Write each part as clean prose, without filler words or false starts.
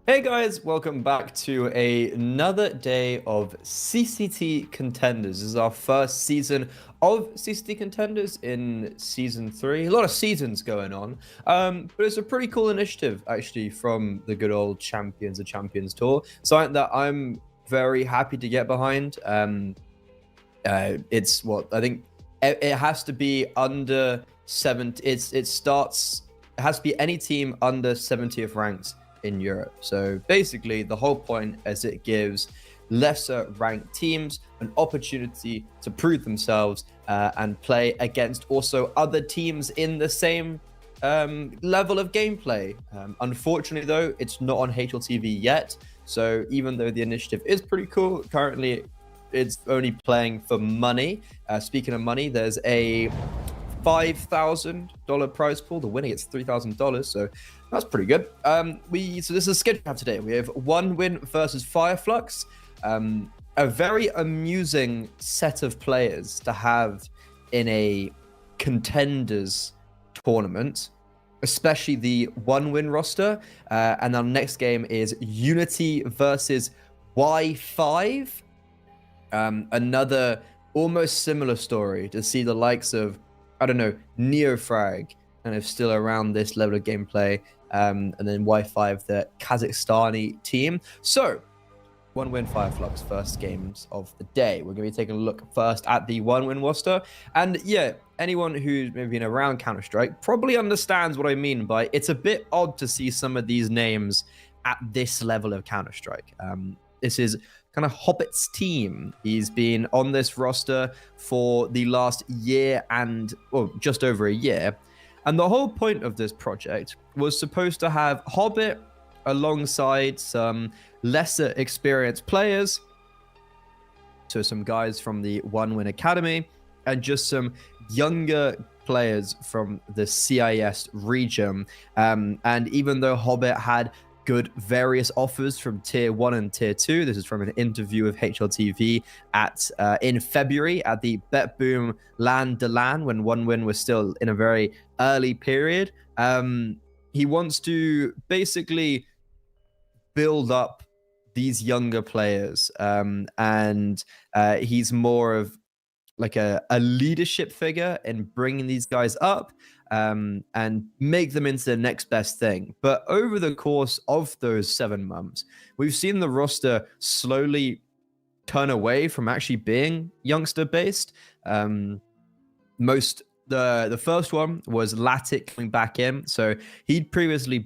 Hey guys, welcome back to another day of CCT Contenders. This is our first season of CCT Contenders in season 3. A lot of seasons going on, but it's a pretty cool initiative actually from the good old Champions of Champions Tour. Something that I'm very happy to get behind. It's what I think it has to be under 70. It has to be any team under 70th ranked in Europe. So basically, the whole point is it gives lesser ranked teams an opportunity to prove themselves and play against also other teams in the same level of gameplay. Unfortunately, though, it's not on HLTV yet. So even though the initiative is pretty cool, currently it's only playing for money. Speaking of money, there's a $5,000 prize pool. The winner gets $3,000, so that's pretty good. So this is a schedule we have today. We have one win versus Flux. A very amusing set of players to have in a Contenders tournament, especially the one win roster. And our next game is Unity versus Y5. Another almost similar story to see the likes of, I don't know, Neofrag kind of still around this level of gameplay, and then Y5, the Kazakhstani team. So, one win Flux, first games of the day. We're going to be taking a look first at the one win roster. And yeah, anyone who's maybe been around Counter-Strike probably understands what I mean by it's a bit odd to see some of these names at this level of Counter-Strike. This is kind of Hobbit's team. He's been on this roster for the last year and, well, just over a year. And the whole point of this project was supposed to have Hobbit alongside some lesser experienced players. So some guys from the One Win Academy and just some younger players from the CIS region. And even though Hobbit had good various offers from tier 1 and tier 2. This is from an interview with HLTV in February at the Bet Boom LAN de LAN when One Win was still in a very early period. He wants to basically build up these younger players, and he's more of like a leadership figure in bringing these guys up and make them into the next best thing. But over the course of those 7 months, we've seen the roster slowly turn away from actually being youngster based. The first one was Latic coming back in. So he'd previously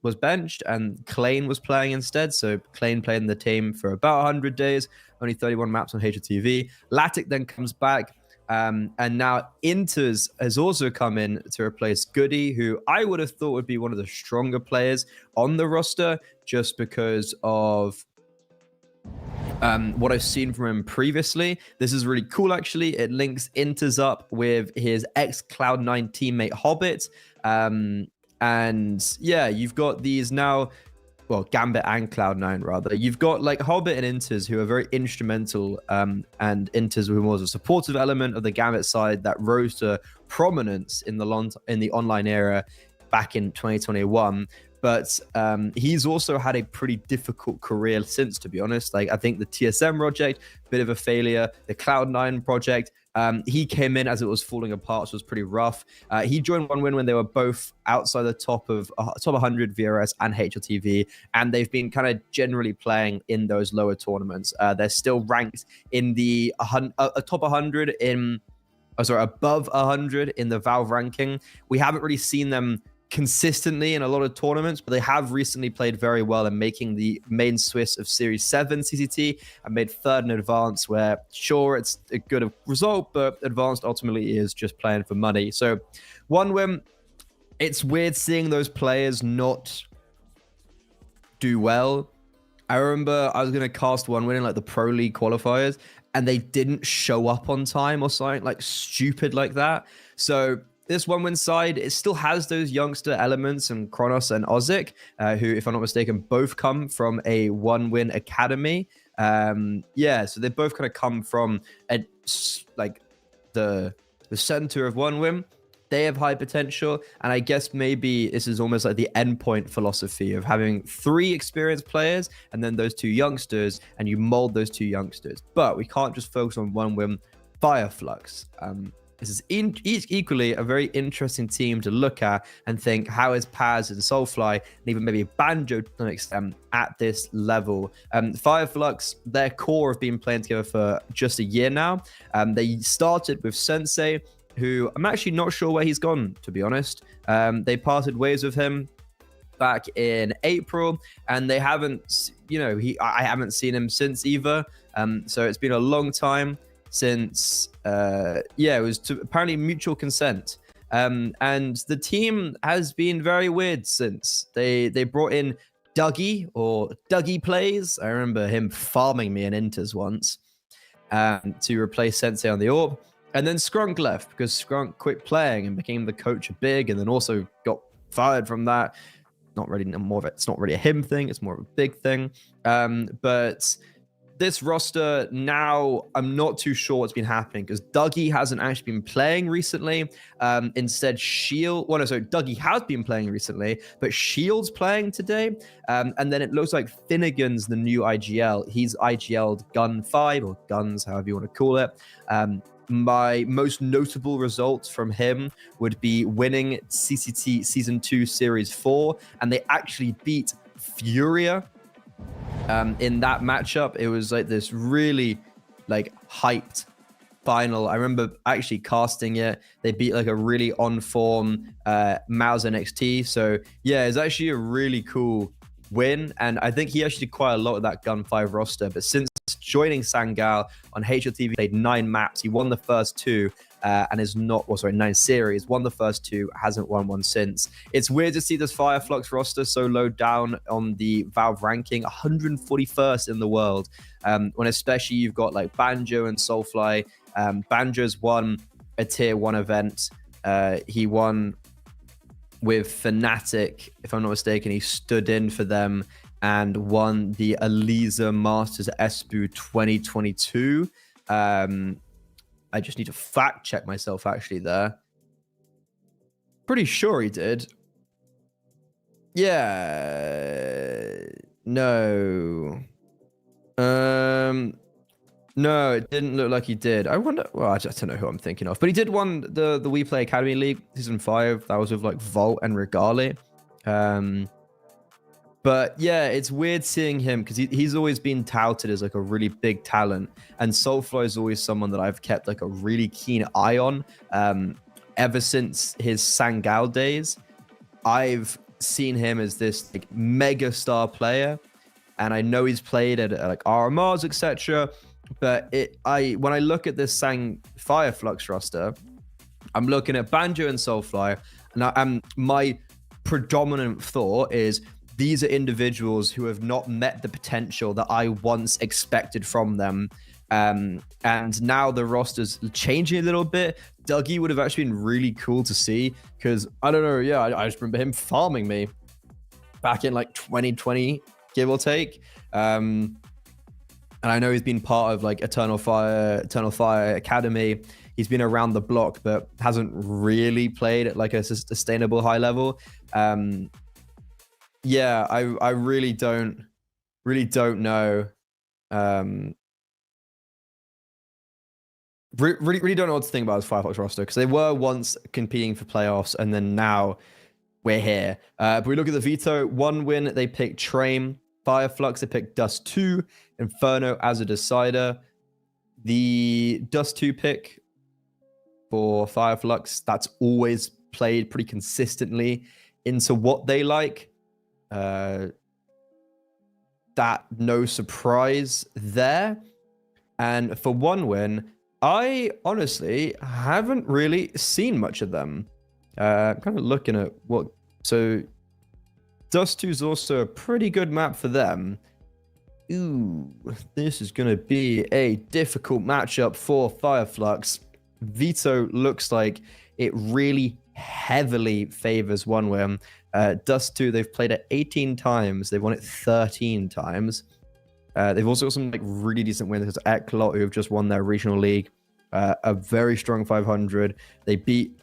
was benched and Klein was playing instead. So Klein played in the team for about 100 days, only 31 maps on HLTV. Latic then comes back. And now Inters has also come in to replace Goody, who I would have thought would be one of the stronger players on the roster just because of what I've seen from him previously. This is really cool, actually. It links Inters up with his ex-Cloud9 teammate Hobbit. And yeah, you've got these now... well, Gambit and Cloud9 rather. You've got like Hobbit and Inters who are very instrumental, and Inters who was a supportive element of the Gambit side that rose to prominence in the online era back in 2021. But he's also had a pretty difficult career since, to be honest. Like, I think the TSM project, bit of a failure. The Cloud9 project, he came in as it was falling apart, so it was pretty rough. He joined One Win when they were both outside the top 100 VRS and HLTV, and they've been kind of generally playing in those lower tournaments. They're still ranked in the top 100 above 100 in the Valve ranking. We haven't really seen them consistently in a lot of tournaments, but they have recently played very well in making the main Swiss of Series 7 CCT and made third in Advanced, where sure, it's a good result, but Advanced ultimately is just playing for money. So One Win, it's weird seeing those players not do well. I remember I was going to cast One Win in like the Pro League qualifiers and they didn't show up on time or something like stupid like that. So this One Win side, it still has those youngster elements, and Kronos and Ozik, who, if I'm not mistaken, both come from a One Win academy. Yeah, so they both kind of come from like the center of One Win. they have high potential. And I guess maybe this is almost like the endpoint philosophy of having 3 experienced players and then those 2 youngsters, and you mold those 2 youngsters. But we can't just focus on one win. Flux. This is equally a very interesting team to look at and think, how is Paz and Soulfly and even maybe Banjo to an extent at this level? Flux, their core have been playing together for just a year now. They started with Sensei, who I'm actually not sure where he's gone, to be honest. They parted ways with him back in April, and they haven't, I haven't seen him since either. So it's been a long time since it was apparently mutual consent, and the team has been very weird since they brought in Dougie, or Dougie Plays. I remember him farming me in Inters once to replace Sensei on the orb, and then Skrunk left because Skrunk quit playing and became the coach of Big, and then also got fired from that. Not really more of it. It's not really a him thing. It's more of a Big thing. But this roster now, I'm not too sure what's been happening because Dougie hasn't actually been playing recently. Instead, Dougie has been playing recently, but Shield's playing today. And then it looks like Finnegan's the new IGL. He's IGL'd Gun 5 or Guns, however you want to call it. My most notable results from him would be winning CCT Season 2 Series 4, and they actually beat Furia. In that matchup, it was like this really hyped final. I remember actually casting it. They beat like a really on form Mouse NXT. So yeah, it's actually a really cool win. And I think he actually did quite a lot of that Gun 5 roster. But since joining Sangal on HLTV, played 9 maps. He won the first 2. And is not, 9 series, won the first 2, hasn't won one since. It's weird to see this Flux roster so low down on the Valve ranking, 141st in the world, when especially you've got like Banjo and Soulfly. Banjo's won a tier 1 event. He won with Fnatic, if I'm not mistaken. He stood in for them and won the Eliza Masters SBU 2022. I just need to fact check myself actually there. Pretty sure he did. Yeah. No. No, it didn't look like he did. I wonder, well, I just don't know who I'm thinking of. But he did won the We Play Academy League Season 5. That was with like Volt and Regali. But yeah, it's weird seeing him because he's always been touted as like a really big talent. And Soulfly is always someone that I've kept like a really keen eye on. Ever since his Sangal days, I've seen him as this like mega star player. And I know he's played at like RMRs, etc. But when I look at this Flux roster, I'm looking at Banjo and Soulfly. And my predominant thought is, these are individuals who have not met the potential that I once expected from them. And now the roster's changing a little bit. Dougie would have actually been really cool to see because, I don't know, yeah, I just remember him farming me back in like 2020, give or take. And I know he's been part of like Eternal Fire Academy. He's been around the block, but hasn't really played at like a sustainable high level. Yeah, I really don't know. Really don't know what to think about this Flux roster because they were once competing for playoffs and then now we're here. But we look at the veto. 1 win, they picked Train. Flux, they picked Dust 2. Inferno as a decider. The Dust 2 pick for Flux, that's always played pretty consistently into what they like. That no surprise there. And for 1 win, I honestly haven't really seen much of them. I'm kind of looking at what... So, Dust 2 is also a pretty good map for them. Ooh, this is going to be a difficult matchup for Flux. Veto looks like it really heavily favors 1 win. Dust 2, they've played it 18 times. They've won it 13 times. They've also got some like really decent wins. There's Eklot, who have just won their regional league. A very strong 500. They beat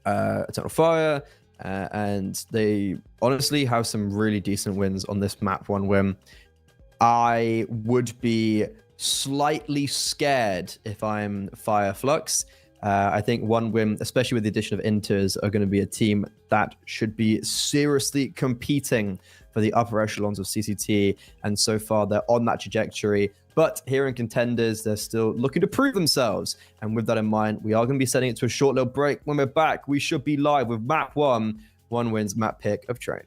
Eternal Fire, and they honestly have some really decent wins on this map 1 win. I would be slightly scared if I'm Fire Flux. I think 1 win, especially with the addition of Inters, are going to be a team that should be seriously competing for the upper echelons of CCT, and so far they're on that trajectory. But here in Contenders, they're still looking to prove themselves. And with that in mind, we are going to be setting it to a short little break. When we're back, we should be live with map 1 wins map pick of Train.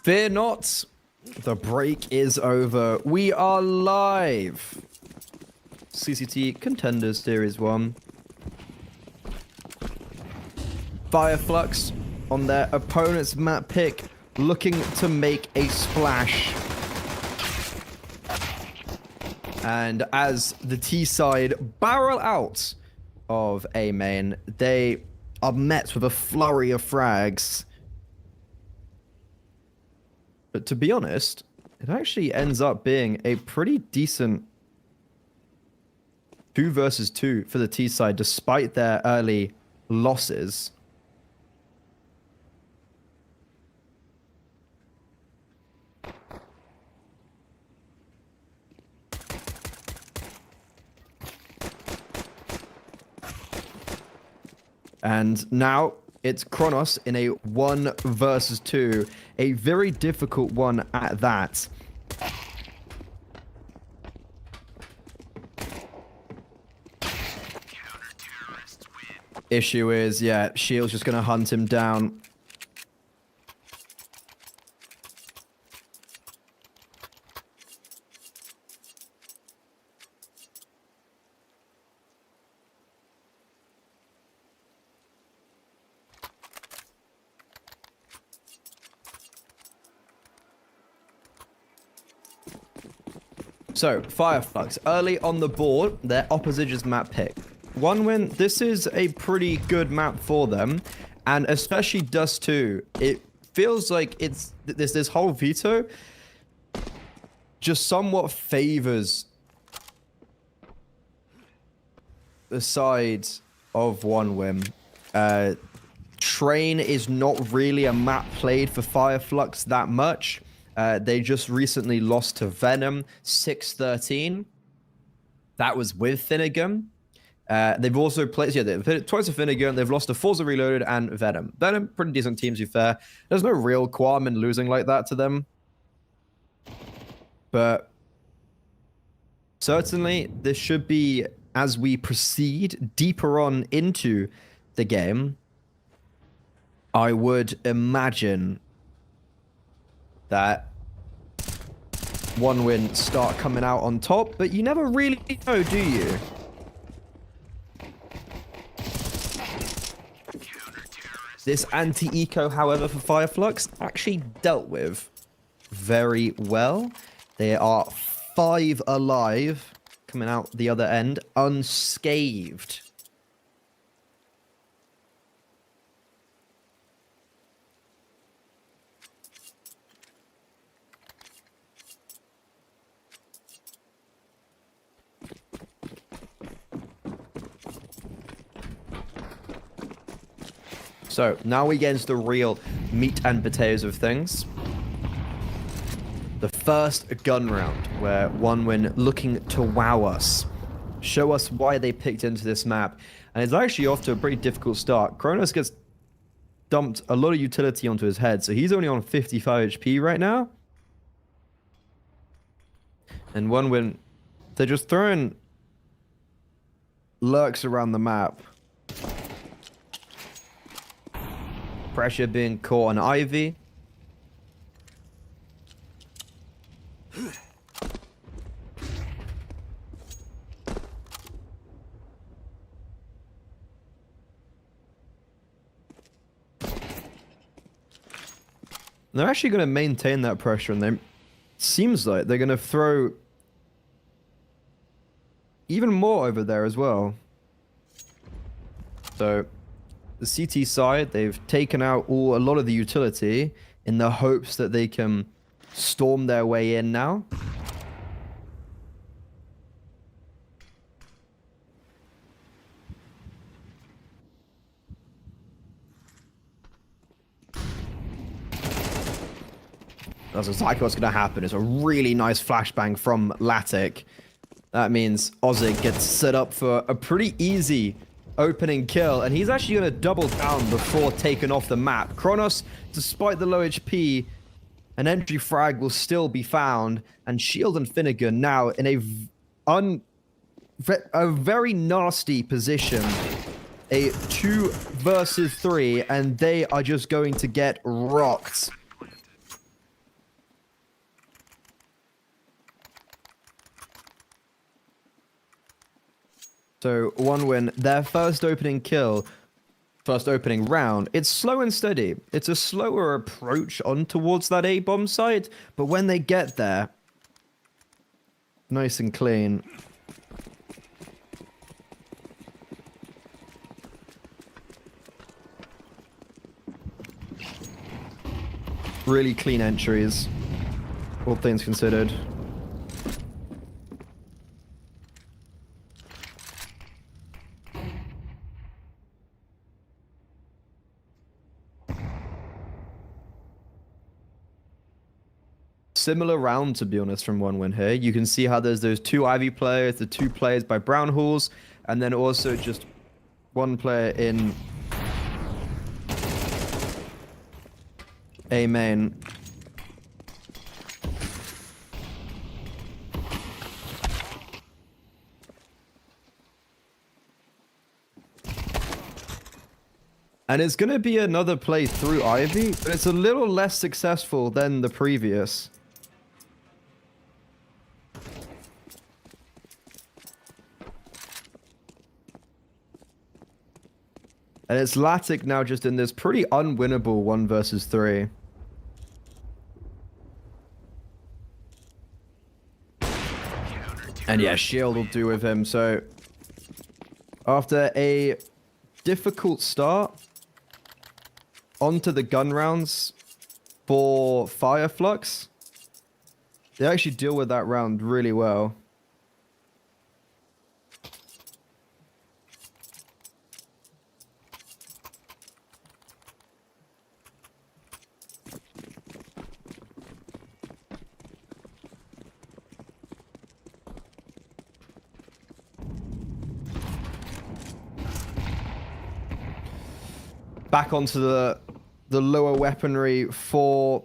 Fear not, the break is over. We are live. CCT Contenders Series 1. Fire Flux on their opponent's map pick, looking to make a splash. And as the T side barrel out of A main, they are met with a flurry of frags. But to be honest, it actually ends up being a pretty decent 2 versus 2 for the T side, despite their early losses. And now it's Kronos in a 1 versus 2, a very difficult one at that. Issue is, yeah, Shield's just going to hunt him down. So, Flux, early on the board, their opposition's map pick. 1win, this is a pretty good map for them, and especially Dust 2. It feels like it's this whole veto just somewhat favors the side of 1win. Train is not really a map played for Flux that much. They just recently lost to Venom 6-13. That was with Finnegan. They've also played, yeah, they've played twice to Finnegan. They've lost to Forza Reloaded and Venom. Venom, pretty decent teams, to be fair. There's no real qualm in losing like that to them. But certainly, this should be, as we proceed deeper on into the game, I would imagine that 1win start coming out on top, but you never really know, do you? This anti-eco, however, for Flux actually dealt with very well. They are 5 alive, coming out the other end, unscathed. So, now we get into the real meat and potatoes of things. The first gun round, where 1win looking to wow us. Show us why they picked into this map. And it's actually off to a pretty difficult start. Kronos gets dumped a lot of utility onto his head, so he's only on 55 HP right now. And 1win, they're just throwing lurks around the map. Pressure being caught on Ivy. They're actually going to maintain that pressure, and they seems like they're going to throw even more over there as well. So the CT side, they've taken out a lot of the utility in the hopes that they can storm their way in now. That's exactly what's going to happen. It's a really nice flashbang from Latic. That means Ozig gets set up for a pretty easy opening kill, and he's actually going to double down before taking off the map. Kronos, despite the low HP, an entry frag will still be found, and Shield and Finnegan now in a very nasty position. A 2 versus 3, and they are just going to get rocked. So 1win, their first opening round, it's slow and steady. It's a slower approach on towards that A-bomb site, but when they get there, nice and clean. Really clean entries, all things considered. Similar round, to be honest, from 1win here. You can see how there's those 2 Ivy players, the 2 players by Brown Halls, and then also just 1 player in A main. And it's going to be another play through Ivy, but it's a little less successful than the previous. And it's Latic now just in this pretty unwinnable 1 versus 3. And yeah, shield will do with him. So after a difficult start, onto the gun rounds for Fire Flux. They actually deal with that round really well. Back onto the lower weaponry for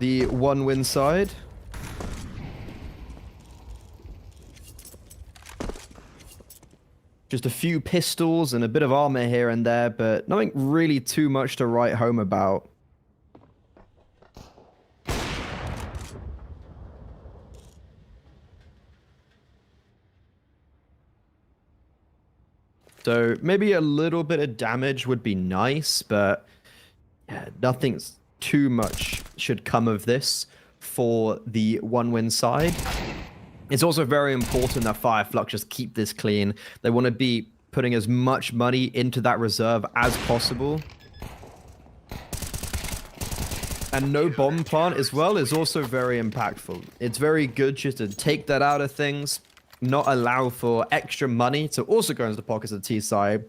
the 1-win side. Just a few pistols and a bit of armor here and there, but nothing really too much to write home about. So maybe a little bit of damage would be nice, but yeah, nothing too much should come of this for the 1-win side. It's also very important that Fire Flux just keep this clean. They want to be putting as much money into that reserve as possible. And no bomb plant as well is also very impactful. It's very good just to take that out of things, not allow for extra money to also go into the pockets of the T side.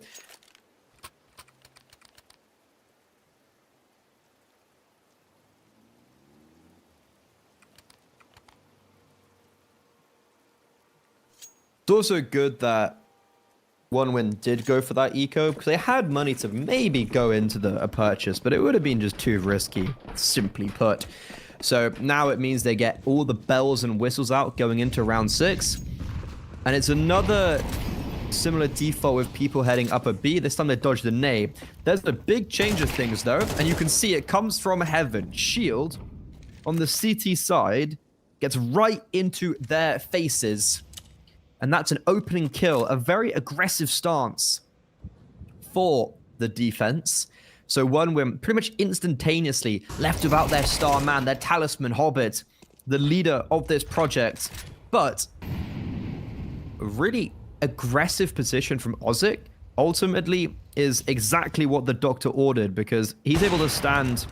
It's also good that 1-win did go for that eco, because they had money to maybe go into a purchase, but it would have been just too risky, simply put. So now it means they get all the bells and whistles out going into round 6. And it's another similar default with people heading up a B. This time they dodge the nade. There's a big change of things, though, and you can see it comes from heaven. Shield on the CT side gets right into their faces. And that's an opening kill, a very aggressive stance for the defense. So 1-win pretty much instantaneously left without their star man, their talisman Hobbit, the leader of this project. But a really aggressive position from Ozic ultimately is exactly what the doctor ordered, because he's able to stand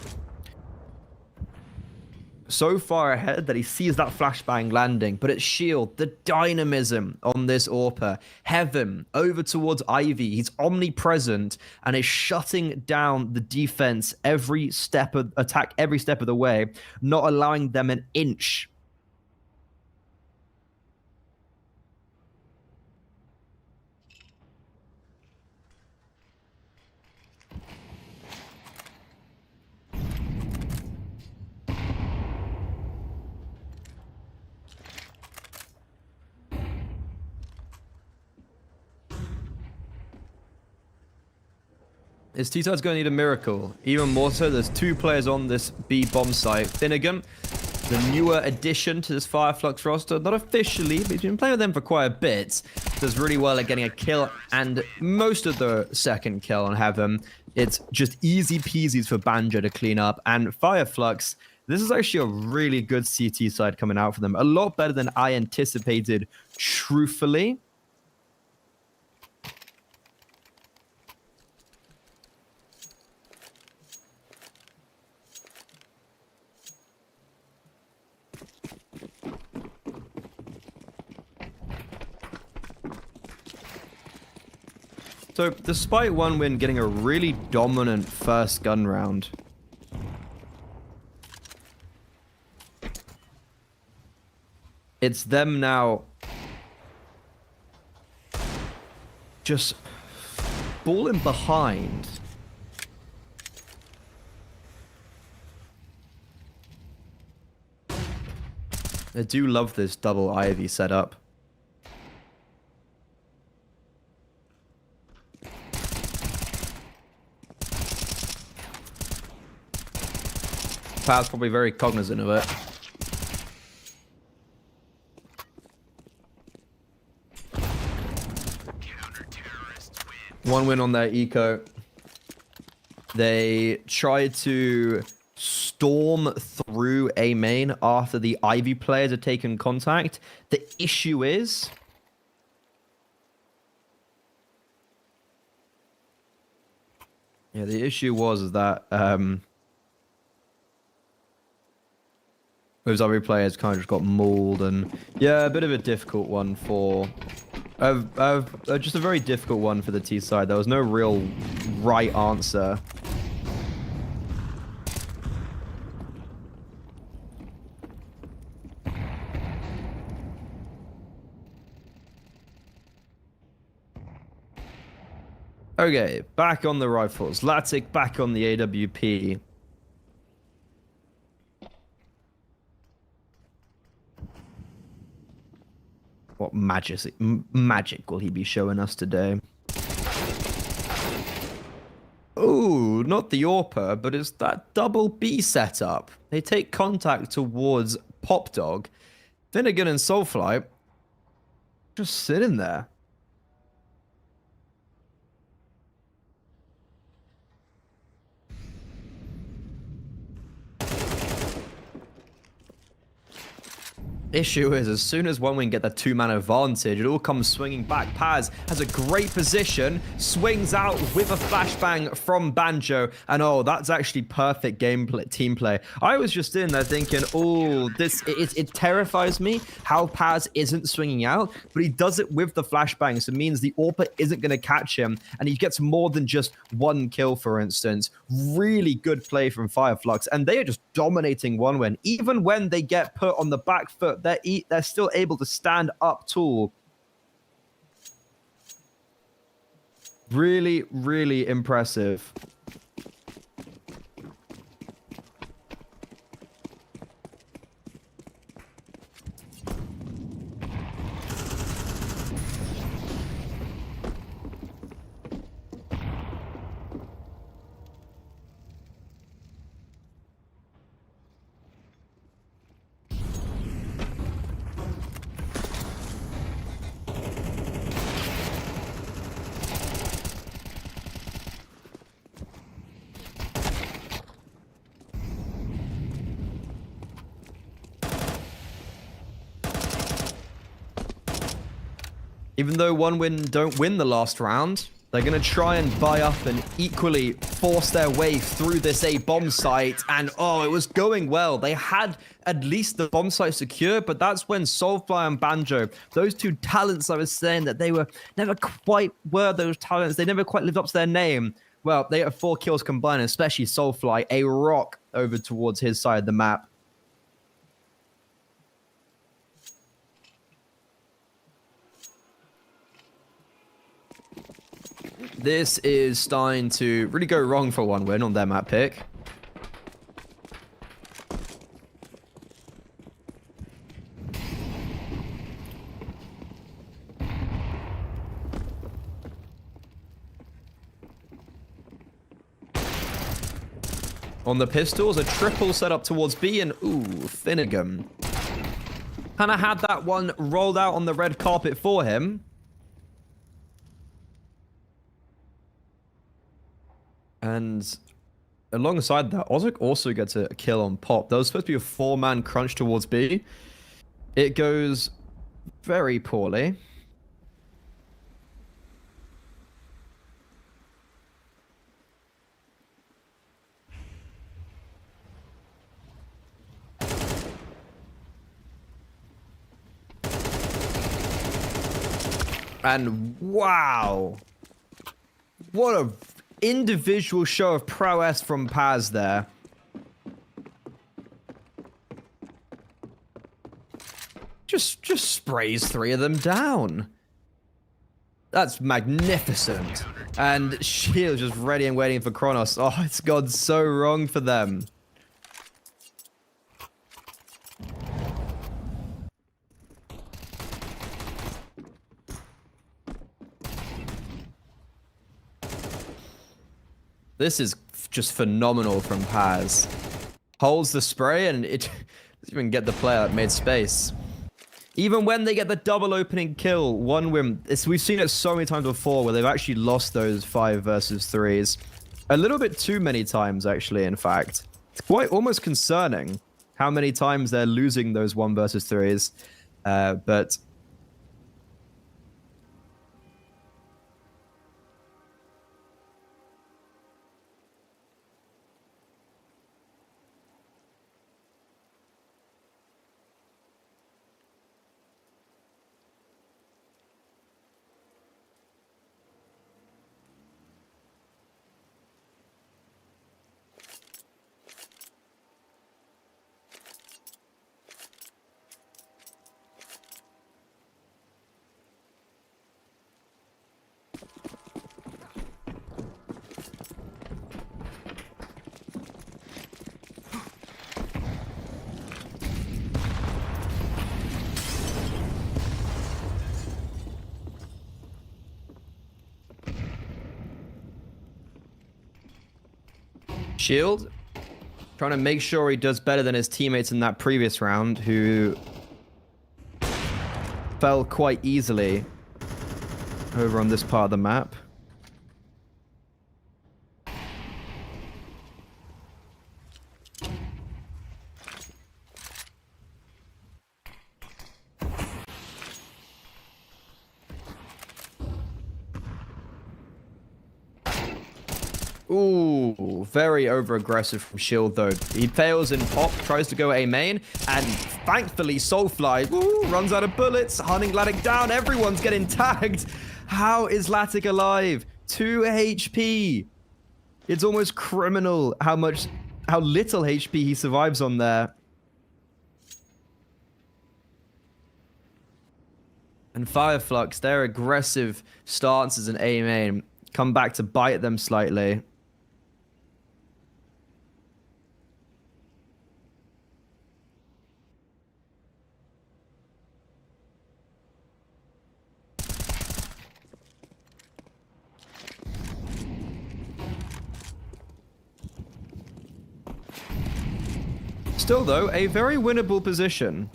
so far ahead that he sees that flashbang landing, but it's shield, the dynamism on this AWPer. Heaven over towards Ivy. He's omnipresent and is shutting down the defense every step of attack, every step of the way, not allowing them an inch. Is T-Side's going to need a miracle? Even more so, there's 2 players on this B bomb site. Finnegan, the newer addition to this Fire Flux roster, not officially, but he's been playing with them for quite a bit. Does really well at getting a kill and most of the second kill on Heaven. It's just easy peasies for Banjo to clean up. And Fire Flux, this is actually a really good CT side coming out for them. A lot better than I anticipated, truthfully. So, despite 1-win getting a really dominant first gun round, it's them now just falling behind. I do love this double Ivy setup. Paz probably very cognizant of it. One win on their eco. They tried to storm through A main after the Ivy players had taken contact. The issue is... Yeah, the issue was that those Ivy players kind of just got mauled, and yeah, a bit of a difficult one for... just a very difficult one for the T side. There was no real right answer. Okay, back on the rifles. Latic back on the AWP. What magic will he be showing us today? Ooh, not the AWPer, but it's that double B setup. They take contact towards Pop Dog. Finnegan and Soulfly just sitting there. Issue is, as soon as OneWing get that two-man advantage, it all comes swinging back. Paz has a great position, swings out with a flashbang from Banjo, and oh, that's actually perfect gameplay, team play. I was just in there thinking, oh, it terrifies me how Paz isn't swinging out, but he does it with the flashbang, so it means the AWPer isn't going to catch him, and he gets more than just one kill, for instance. Really good play from Flux, and they are just dominating OneWing. Even when they get put on the back foot, they're still able to stand up tall. Really, really impressive. Even though OneWing don't win the last round, they're going to try and buy up and equally force their way through this A bomb site. And oh, it was going well. They had at least the bomb site secure, but that's when Soulfly and Banjo, those two talents I was saying that they were never quite were those talents. They never quite lived up to their name. Well, they have 4 kills combined, especially Soulfly, a rock over towards his side of the map. This is starting to really go wrong for OneWing on their map pick. On the pistols, a triple set up towards B, and ooh, Finnegan. Kind of had that one rolled out on the red carpet for him. And alongside that, Ozok also gets a kill on Pop. There was supposed to be a 4-man crunch towards B. It goes very poorly. And wow. What a individual show of prowess from Paz there. Just sprays 3 of them down. That's magnificent. And Shield just ready and waiting for Kronos. Oh, it's gone so wrong for them. This is just phenomenal from Paz. Holds the spray, and it doesn't even get the player that made space. Even when they get the double opening kill, one win. We've seen it so many times before where they've actually lost those 5 versus 3s. A little bit too many times, actually, in fact. It's quite almost concerning how many times they're losing those 1 versus 3s. But Shield, trying to make sure he does better than his teammates in that previous round, who fell quite easily over on this part of the map. Ooh, very over-aggressive from Shield, though. He fails in pop, tries to go A main, and thankfully Soulfly runs out of bullets, hunting Latic down, everyone's getting tagged. How is Latic alive? 2 HP. It's almost criminal how little HP he survives on there. And Flux, their aggressive stances in A main come back to bite them slightly. Still, though, a very winnable position.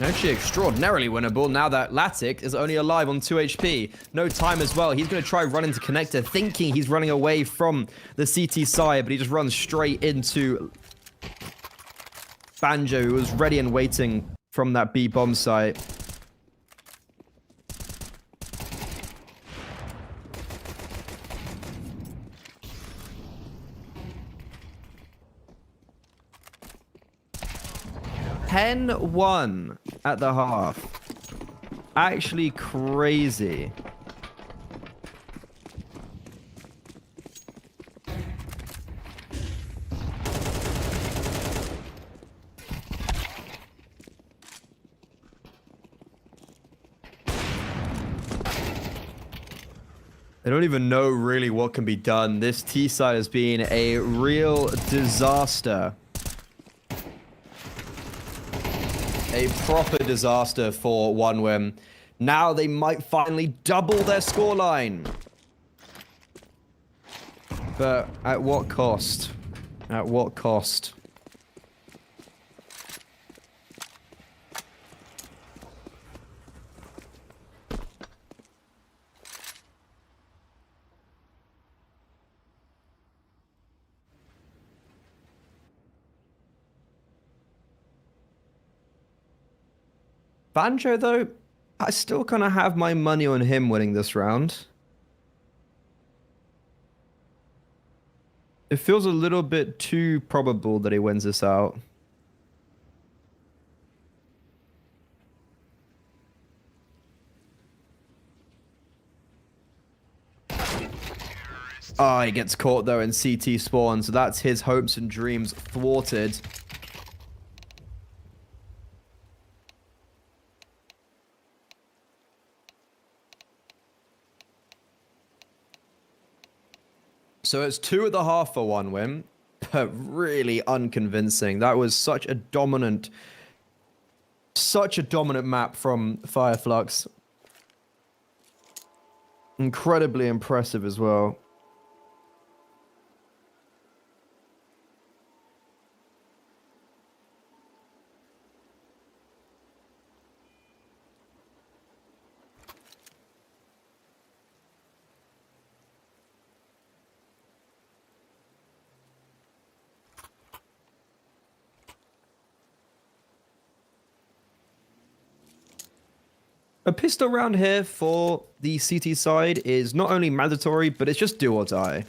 Actually extraordinarily winnable now that Latic is only alive on 2 HP. No time as well. He's going to try running to connector, thinking he's running away from the CT side, but he just runs straight into Banjo, who was ready and waiting from that B bomb site. (10-1) at the half. Actually crazy. They don't even know really what can be done. This T side has been a real disaster. A proper disaster for OneWim. Now they might finally double their scoreline. But at what cost? At what cost? Banjo, though, I still kind of have my money on him winning this round. It feels a little bit too probable that he wins this out. Ah, he gets caught, though, in CT spawn, so that's his hopes and dreams thwarted. So it's 2 at the half for OneWim, but really unconvincing. That was such a dominant map from Flux. Incredibly impressive as well. A pistol round here for the CT side is not only mandatory, but it's just do or die.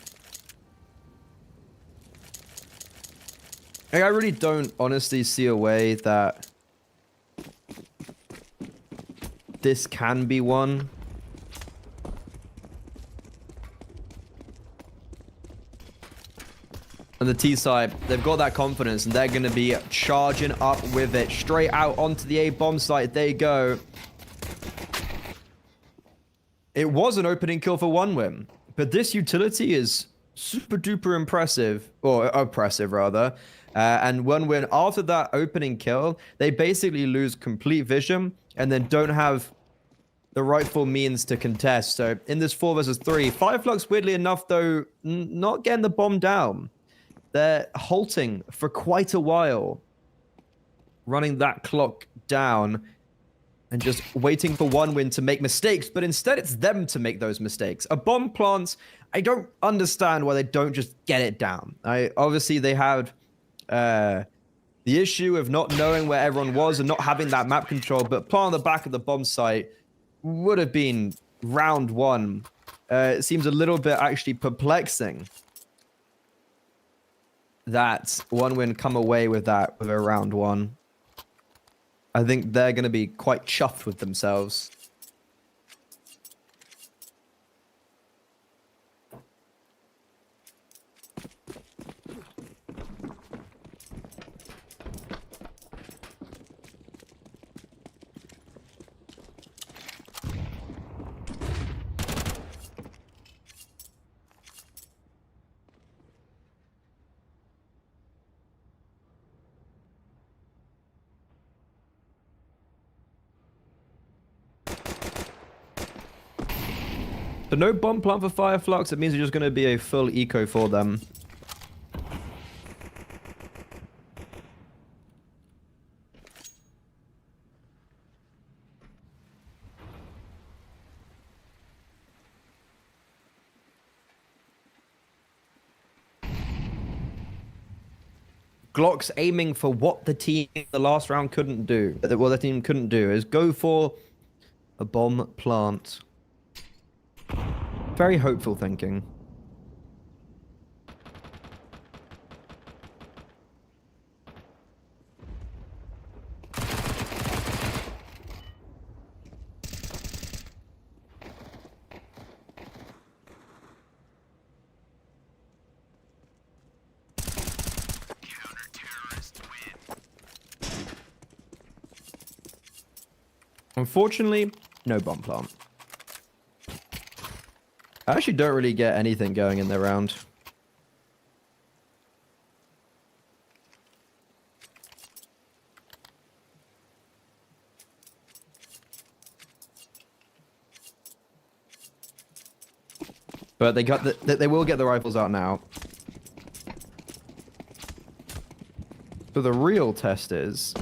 Like, I really don't honestly see a way that this can be won. And the T side, they've got that confidence and they're going to be charging up with it. Straight out onto the A bomb site. There you go. It was an opening kill for one win, but this utility is super duper impressive, or oppressive rather. And one win after that opening kill, they basically lose complete vision and then don't have the rightful means to contest. So in this 4 versus 3, Flux, weirdly enough, though, not getting the bomb down. They're halting for quite a while, running that clock down and just waiting for one win to make mistakes, but instead it's them to make those mistakes. A bomb plant, I don't understand why they don't just get it down. Obviously, they had the issue of not knowing where everyone was and not having that map control, but plant on the back of the bomb site would have been round one. It seems a little bit actually perplexing that one win come away with that with a round one. I think they're going to be quite chuffed with themselves. So no bomb plant for Flux. It means it's just going to be a full eco for them. Glock's aiming for what the team the last round couldn't do. What the team couldn't do is go for a bomb plant. Very hopeful thinking. Unfortunately, no bomb plant. I actually don't really get anything going in the round. But they will get the rifles out now. But the real test is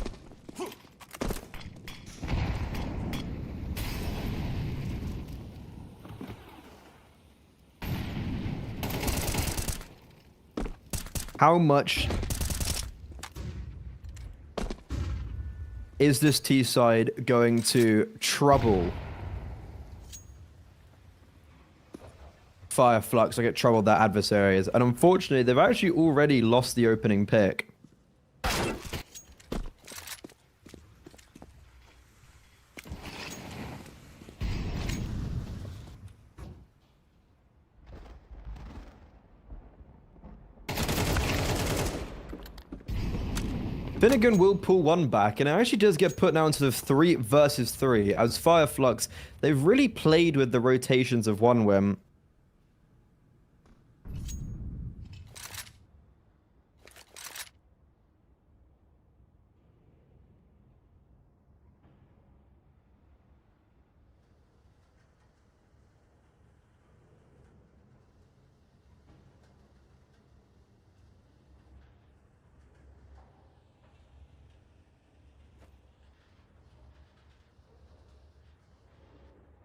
how much is this T side going to trouble Flux, like it troubled their adversaries? And unfortunately, they've actually already lost the opening pick. Finnegan will pull one back, and it actually does get put now into the 3 versus 3, as Flux, they've really played with the rotations of one win.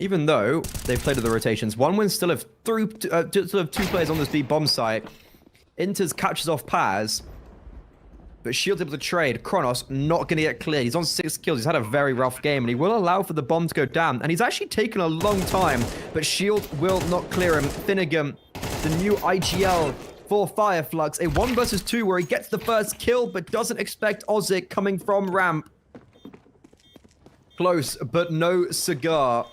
even though they've played with the rotations, one win still have still have 2 players on this B bomb site. Inters catches off Paz, but Shield's able to trade. Kronos not going to get cleared. He's on 6 kills. He's had a very rough game, and he will allow for the bomb to go down. And he's actually taken a long time, but Shield will not clear him. Finnegan, the new IGL for Fireflux. A 1 versus 2 where he gets the first kill, but doesn't expect Ozic coming from ramp. Close, but no cigar.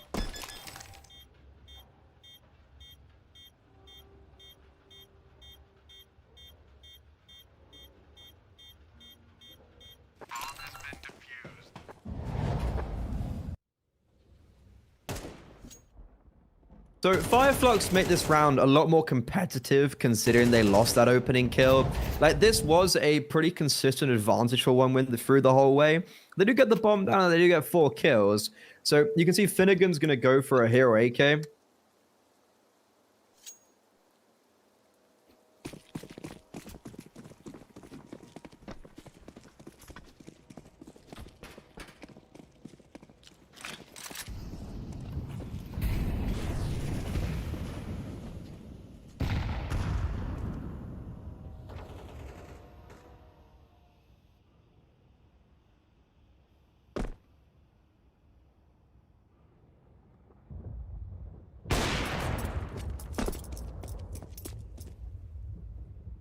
So Fireflux make this round a lot more competitive considering they lost that opening kill. Like, this was a pretty consistent advantage for 1win through the whole way. They do get the bomb down and they do get 4 kills. So you can see Finnegan's going to go for a hero AK.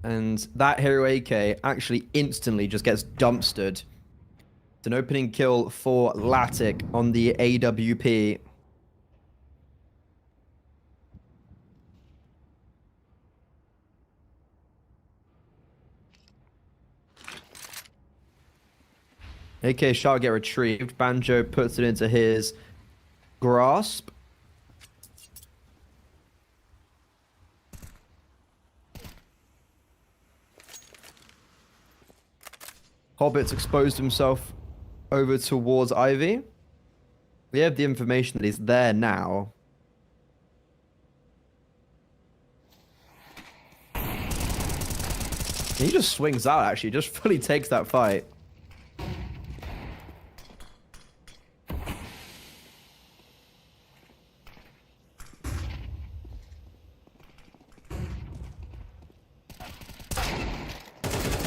And that hero AK actually instantly just gets dumpstered. It's an opening kill for Latic on the AWP. AK shall get retrieved. Banjo puts it into his grasp. Hobbit's exposed himself over towards Ivy. We have the information that he's there now. He just swings out, actually. Just fully takes that fight.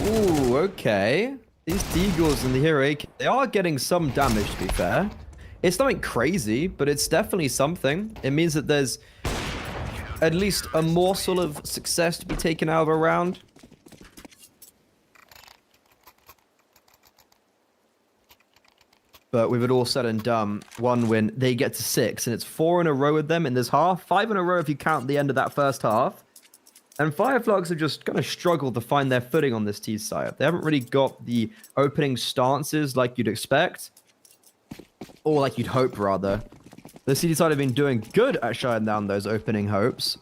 Ooh, okay. These Deagles and the Hero AK, they are getting some damage, to be fair. It's nothing crazy, but it's definitely something. It means that there's at least a morsel of success to be taken out of a round. But with it all said and done, 1win, they get to 6, and it's 4 in a row with them in this half. 5 in a row if you count the end of that first half. And Fireflux have just kind of struggled to find their footing on this T side. They haven't really got the opening stances like you'd expect. Or like you'd hope, rather. The CT side have been doing good at shutting down those opening hopes.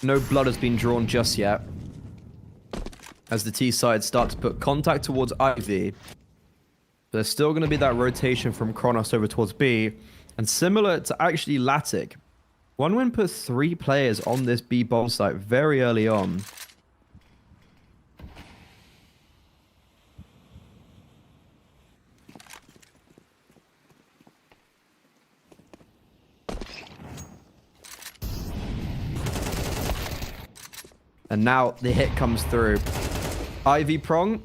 No blood has been drawn just yet. As the T side start to put contact towards Ivy. There's still going to be that rotation from Kronos over towards B. And similar to actually Latic, 1win put 3 players on this B bomb site very early on. And now the hit comes through. Ivy Prong,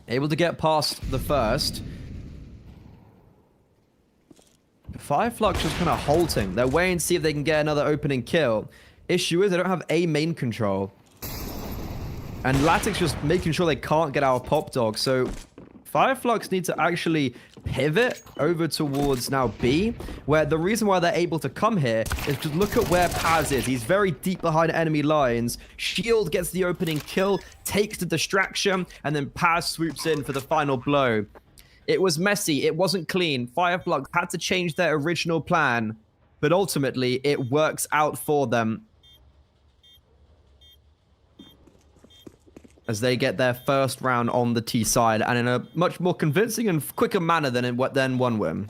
able to get past the first. Fireflux just kind of halting. They're waiting to see if they can get another opening kill. Issue is they don't have A main control. And Latic's just making sure they can't get out of Pop Dog. So Fireflux need to actually pivot over towards now B, where the reason why they're able to come here is because look at where Paz is. He's very deep behind enemy lines. Shield gets the opening kill, takes the distraction, and then Paz swoops in for the final blow. It was messy. It wasn't clean. Flux had to change their original plan, but ultimately it works out for them as they get their first round on the T side, and in a much more convincing and quicker manner than one win.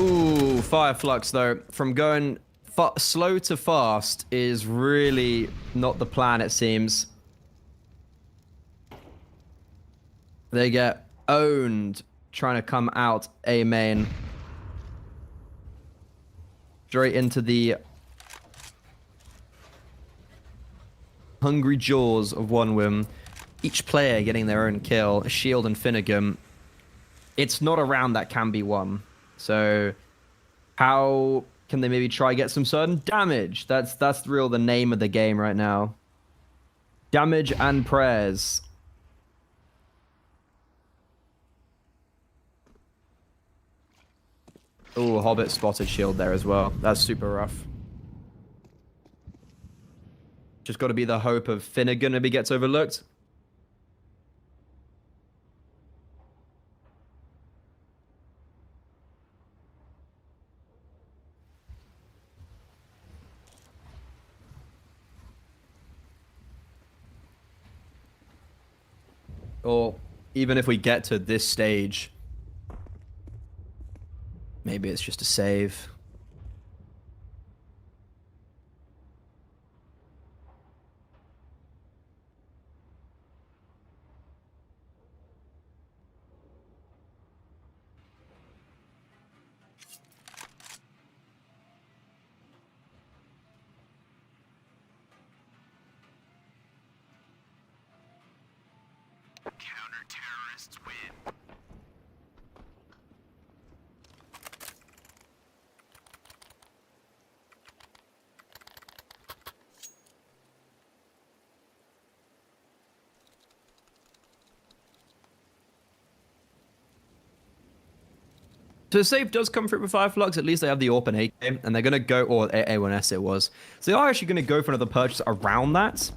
Ooh, Flux though, from going slow to fast is really not the plan, it seems. They get owned trying to come out A main. Straight into the hungry jaws of one win. Each player getting their own kill, Shield and Finnegan. It's not a round that can be won. So how can they maybe try get some certain damage? That's the name of the game right now. Damage and prayers. Oh, Hobbit spotted Shield there as well. That's super rough. Just got to be the hope of Finnegan maybe gets overlooked. Or even if we get to this stage, maybe it's just a save. Counter-terrorists win. So the save does come through with Flux. At least they have the open A game, and they're going to go, or A1S it was. So they are actually going to go for another purchase around that.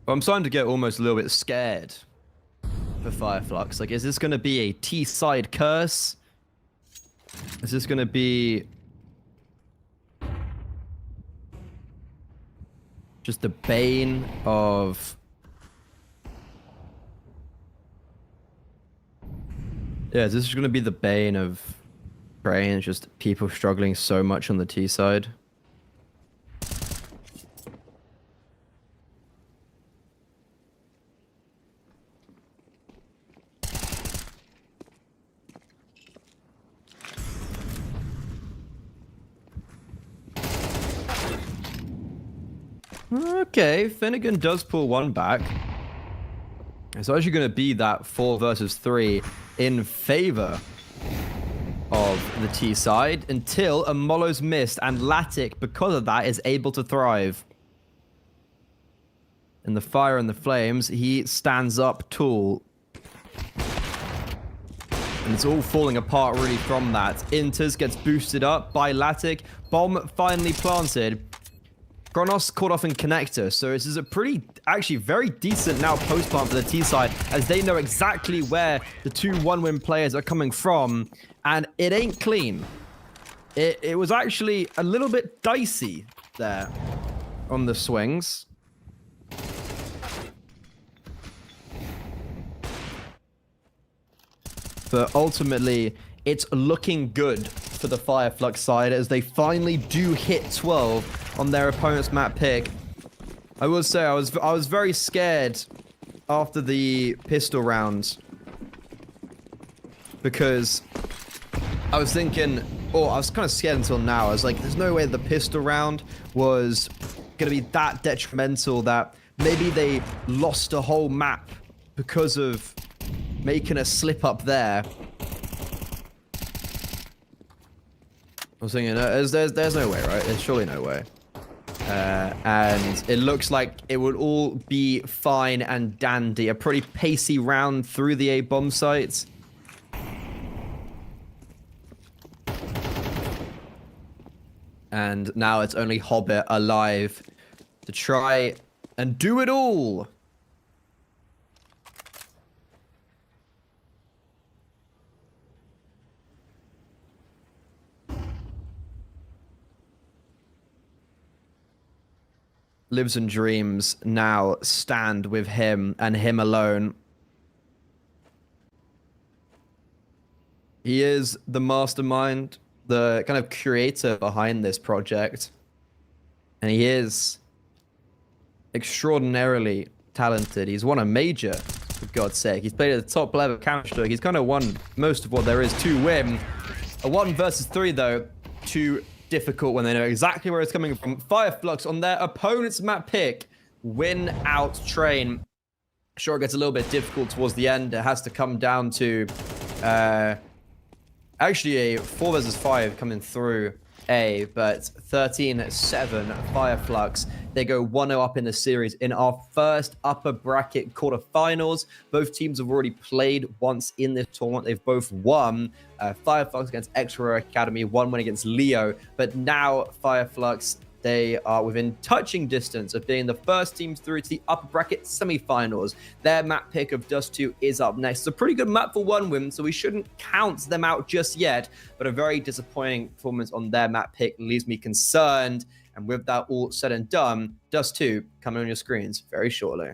I'm starting to get almost a little bit scared for Flux. Like, is this going to be a T-side curse? Is this going to be just the bane of... Yeah, is this going to be the bane of brains, just people struggling so much on the T-side? Okay, Finnegan does pull one back. It's actually going to be that 4 versus 3 in favor of the T side until Amolo's missed, and Latic, because of that, is able to thrive. In the fire and the flames, he stands up tall. And it's all falling apart really from that. Inters gets boosted up by Latic. Bomb finally planted. Kronos caught off in connector, so this is a pretty, actually very decent now post plant for the T side, as they know exactly where the two one-win players are coming from, and it ain't clean. It was actually a little bit dicey there on the swings. But ultimately, it's looking good for the Fire Flux side as they finally do hit 12 on their opponent's map pick. I will say I was very scared after the pistol round because I was thinking, oh, I was kind of scared until now. I was like, there's no way the pistol round was going to be that detrimental that maybe they lost a whole map because of making a slip up there. I was thinking, there's no way, right? There's surely no way. And it looks like it would all be fine and dandy. A pretty pacey round through the A bomb sites. And now it's only Hobbit alive to try and do it all. Lives and dreams now stand with him and him alone. He is the mastermind, the kind of creator behind this project. And he is extraordinarily talented. He's won a major, for God's sake. He's played at the top level of Counter-Strike. He's kind of won most of what there is to win. A 1 versus 3, though, too difficult when they know exactly where it's coming from. Fire Flux on their opponent's map pick. Win out train. Sure, it gets a little bit difficult towards the end. It has to come down to actually a 4 versus 5 coming through A, but 13-7 Fire Flux. They go 1-0 up in the series in our first upper bracket quarterfinals. Both teams have already played once in this tournament. They've both won. Fire Flux against X-Ray Academy, 1 win against Leo. But now Fire Flux, they are within touching distance of being the first team through to the upper bracket semifinals. Their map pick of Dust 2 is up next. It's a pretty good map for 1 win, so we shouldn't count them out just yet. But a very disappointing performance on their map pick leaves me concerned. And with that all said and done, Dust 2 coming on your screens very shortly.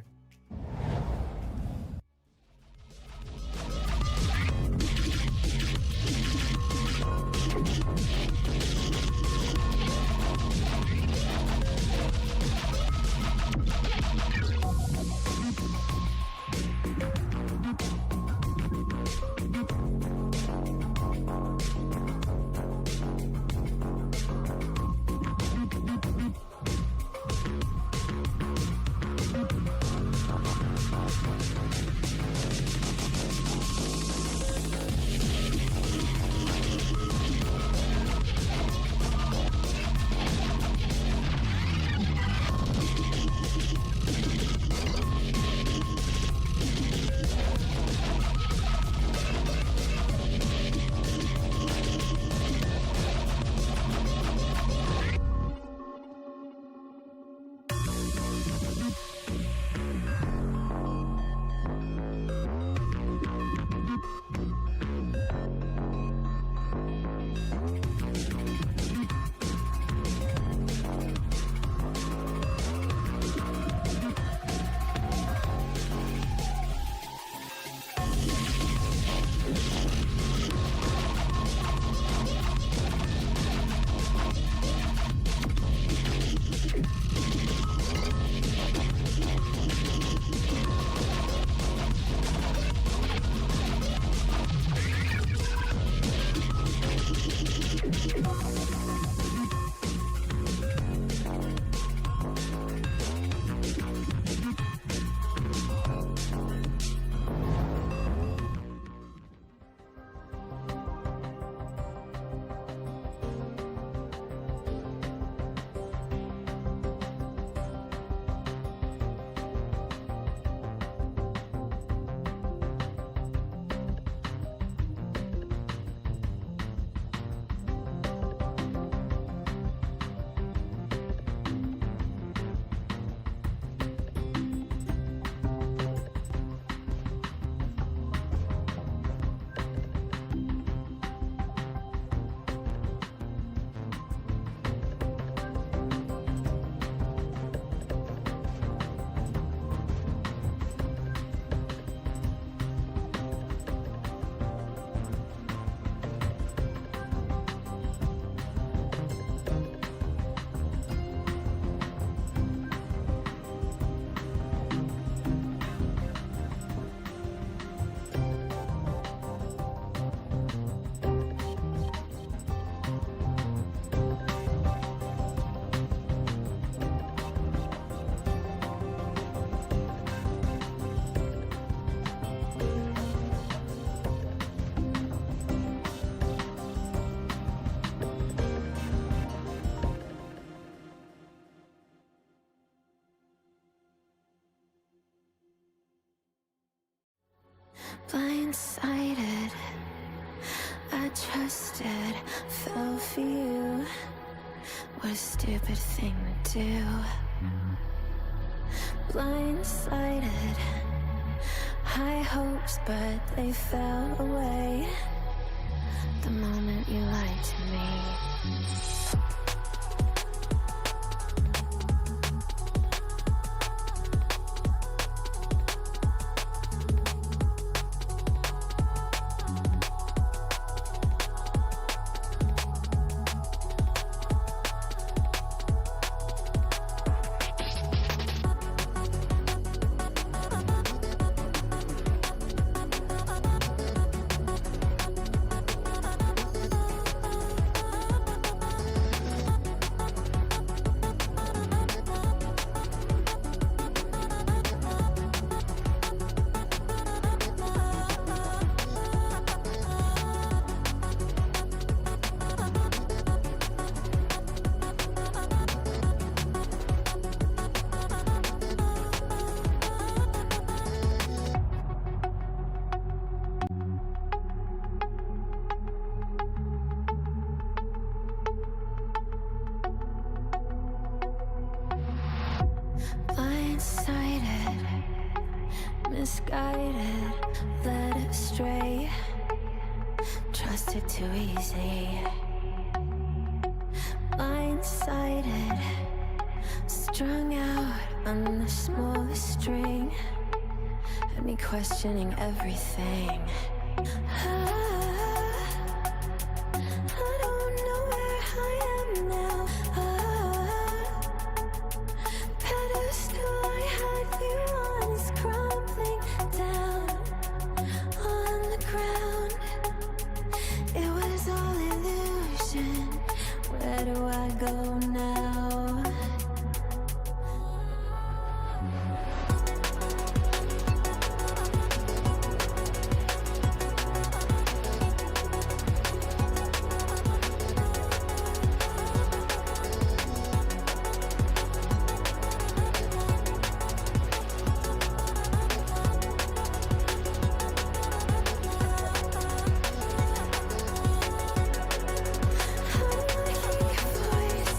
Blindsided, I trusted, fell for you. What a stupid thing to do. Blindsided, high hopes, but they fell away the moment you lied to me. Blindsided, misguided, led astray, trusted too easy. Blindsided, strung out on the smallest string, had me questioning everything. I don't know where I am now. Pedestal I had you on is crumbling down on the ground. It was all illusion. Where do I go now? How do I hear your voice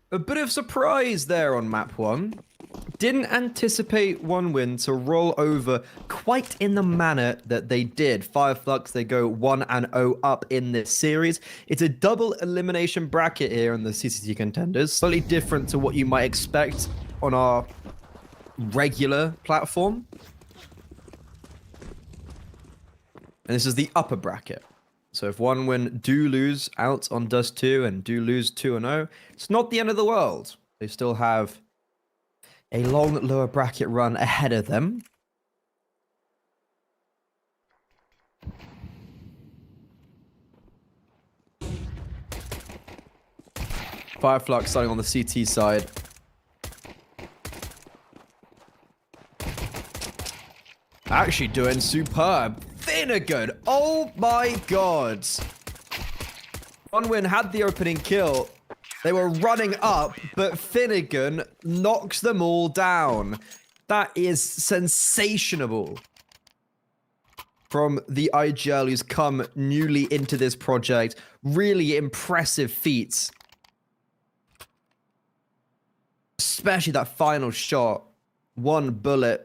A bit of surprise there on map 1. Didn't anticipate one win to roll over quite in the manner that they did. Flux, they go 1-0 up in this series. It's a double elimination bracket here on the CCT Contenders. Slightly different to what you might expect on our regular platform. And this is the upper bracket. So if one win do lose out on Dust 2 and do lose 2-0, it's not the end of the world. They still have a long lower bracket run ahead of them. Flux starting on the CT side. Actually doing superb. Finnegan, oh my god. One win had the opening kill. They were running up, but Finnegan knocks them all down. That is sensational. From the IGL who's come newly into this project. Really impressive feats. Especially that final shot. One bullet.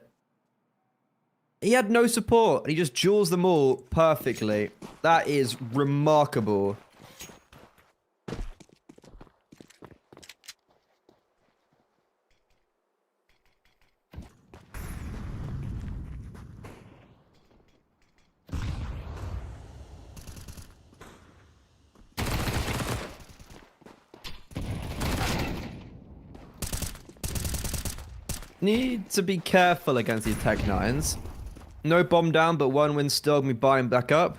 He had no support, and he just duels them all perfectly. That is remarkable. Need to be careful against these Tech 9s. No bomb down, but one win still going to be buying back up.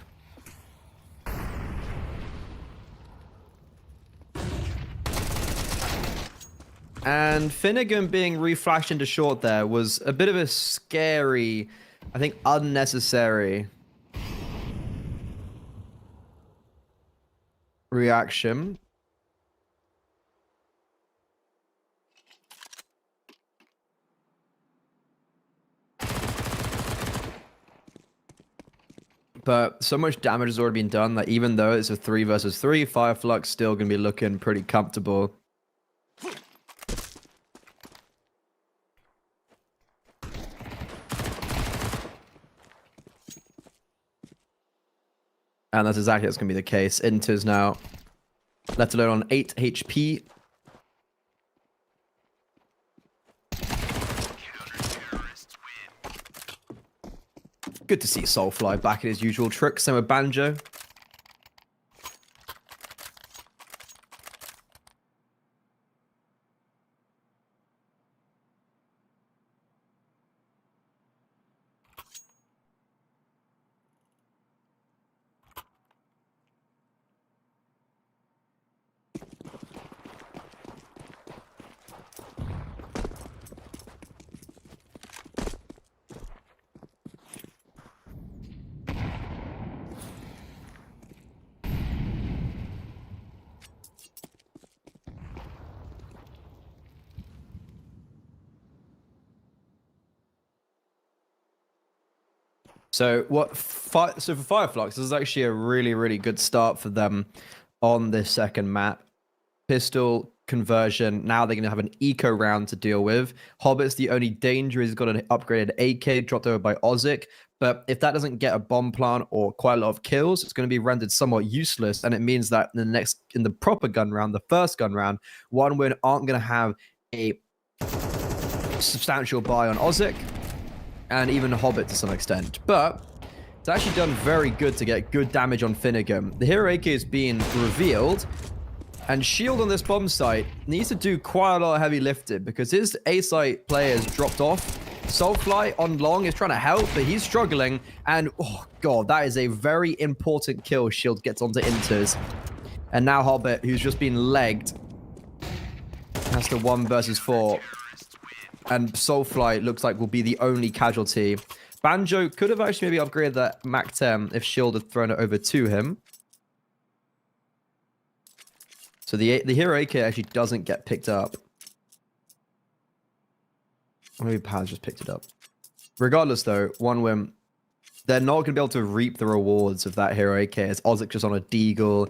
And Finnegan being reflashed into short there was a bit of a scary, I think unnecessary reaction. But so much damage has already been done that even though it's a 3 versus 3, Flux still going to be looking pretty comfortable. And that's exactly what's going to be the case. Inter's now left alone on 8 HP. Good to see Soulfly back in his usual tricks. Same with Banjo. So for Flux, this is actually a really, really good start for them on this second map. Pistol conversion. Now they're going to have an eco round to deal with. Hobbit's the only danger. He's got an upgraded AK dropped over by Ozic. But if that doesn't get a bomb plant or quite a lot of kills, it's going to be rendered somewhat useless. And it means that in the proper gun round, the first gun round, one win aren't going to have a substantial buy on Ozic. And even Hobbit to some extent. But it's actually done very good to get good damage on Finnegan. The hero AK is being revealed. And Shield on this bomb site needs to do quite a lot of heavy lifting because his A-site player has dropped off. Soulfly on long is trying to help, but he's struggling. And, oh god, that is a very important kill. Shield gets onto Inters. And now Hobbit, who's just been legged, has to 1 versus 4. And Soulfly looks like will be the only casualty. Banjo could have actually maybe upgraded that Mac 10 if Shield had thrown it over to him. So the hero AK actually doesn't get picked up. Or maybe Paz just picked it up. Regardless though, one win. They're not going to be able to reap the rewards of that hero AK as Ozic just on a deagle.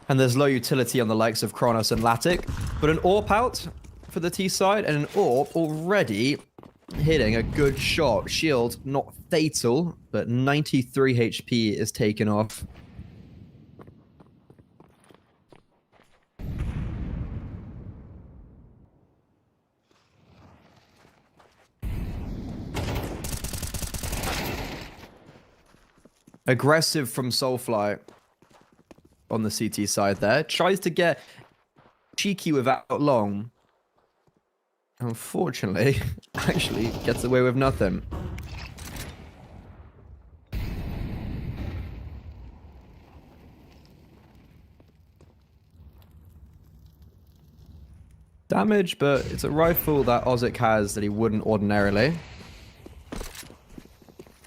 And there's low utility on the likes of Kronos and Latic. But an AWP out for the T side, and an AWP already hitting a good shot. Shield, not fatal, but 93 HP is taken off. Aggressive from Soulfly on the CT side there. Tries to get cheeky without long. Unfortunately, actually gets away with nothing. Damage, but it's a rifle that Ozik has that he wouldn't ordinarily.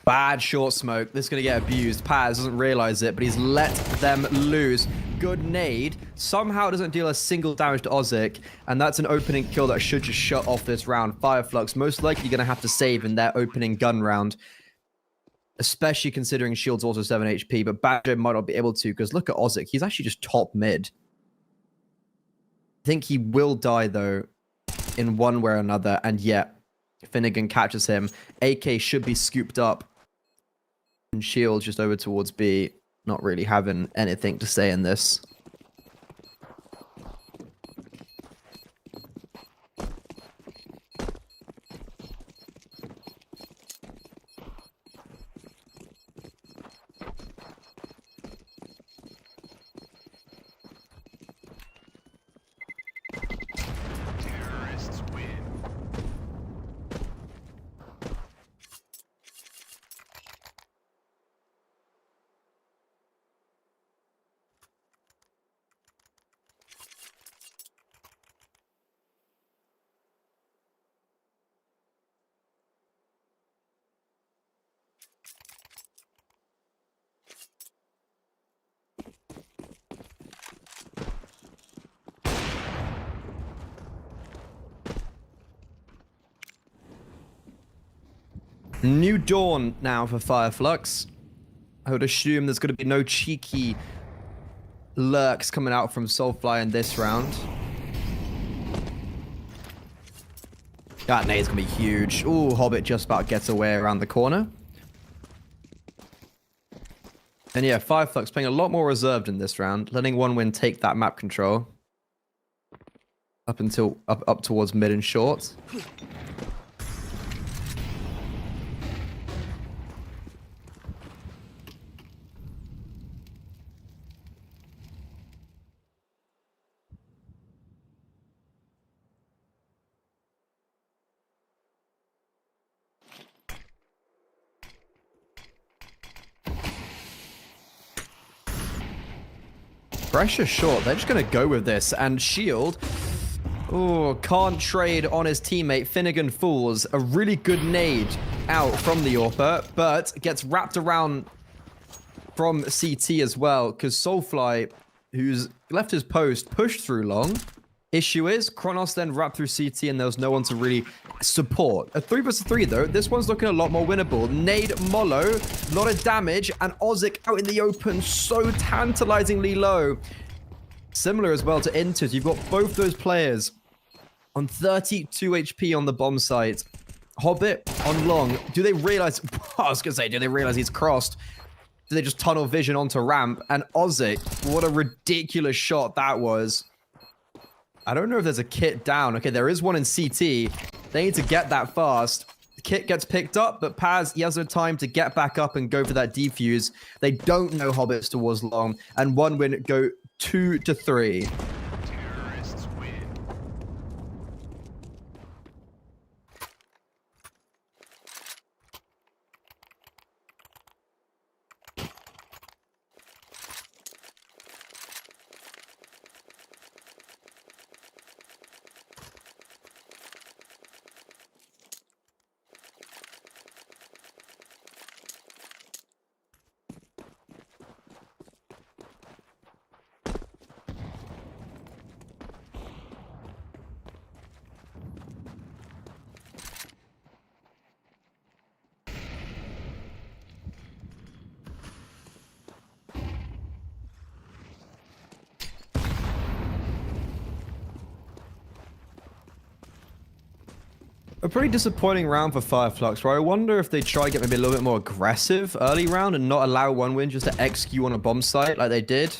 Bad short smoke. This is going to get abused. Paz doesn't realize it, but he's let them lose. Good nade. Somehow doesn't deal a single damage to Ozik, and that's an opening kill that should just shut off this round. Fireflux most likely going to have to save in their opening gun round, especially considering Shield's also 7 HP, but Badger might not be able to, because look at Ozik. He's actually just top mid. I think he will die, though, in one way or another, and yet Finnegan catches him. AK should be scooped up, and Shield just over towards B, not really having anything to say in this. New dawn now for Fireflux. I would assume there's going to be no cheeky lurks coming out from Soulfly in this round. That nade's going to be huge. Ooh, Hobbit just about gets away around the corner. And yeah, Fireflux playing a lot more reserved in this round, letting OneWin take that map control. Up towards mid and short. Pressure short. They're just going to go with this. And Shield, oh, can't trade on his teammate. Finnegan falls. A really good nade out from the AWPer, but gets wrapped around from CT as well, because Soulfly, who's left his post, pushed through long. Issue is, Kronos then wrapped through CT, and there was no one to really support. A 3 vs 3, though. This one's looking a lot more winnable. Nade Mollo, a lot of damage, and Ozik out in the open, so tantalizingly low. Similar as well to Inters. You've got both those players on 32 HP on the bomb site. Hobbit on long. Do they realize... I was going to say, do they realize he's crossed? Do they just tunnel vision onto ramp? And Ozik, what a ridiculous shot that was. I don't know if there's a kit down. Okay, there is one in CT. They need to get that fast. The kit gets picked up, but Paz, he has no time to get back up and go for that defuse. They don't know Hobbits towards long. And OneWin go 2 to 3. A pretty disappointing round for Fireflux, where I wonder if they try to get maybe a little bit more aggressive early round and not allow one win just to execute on a bomb site like they did.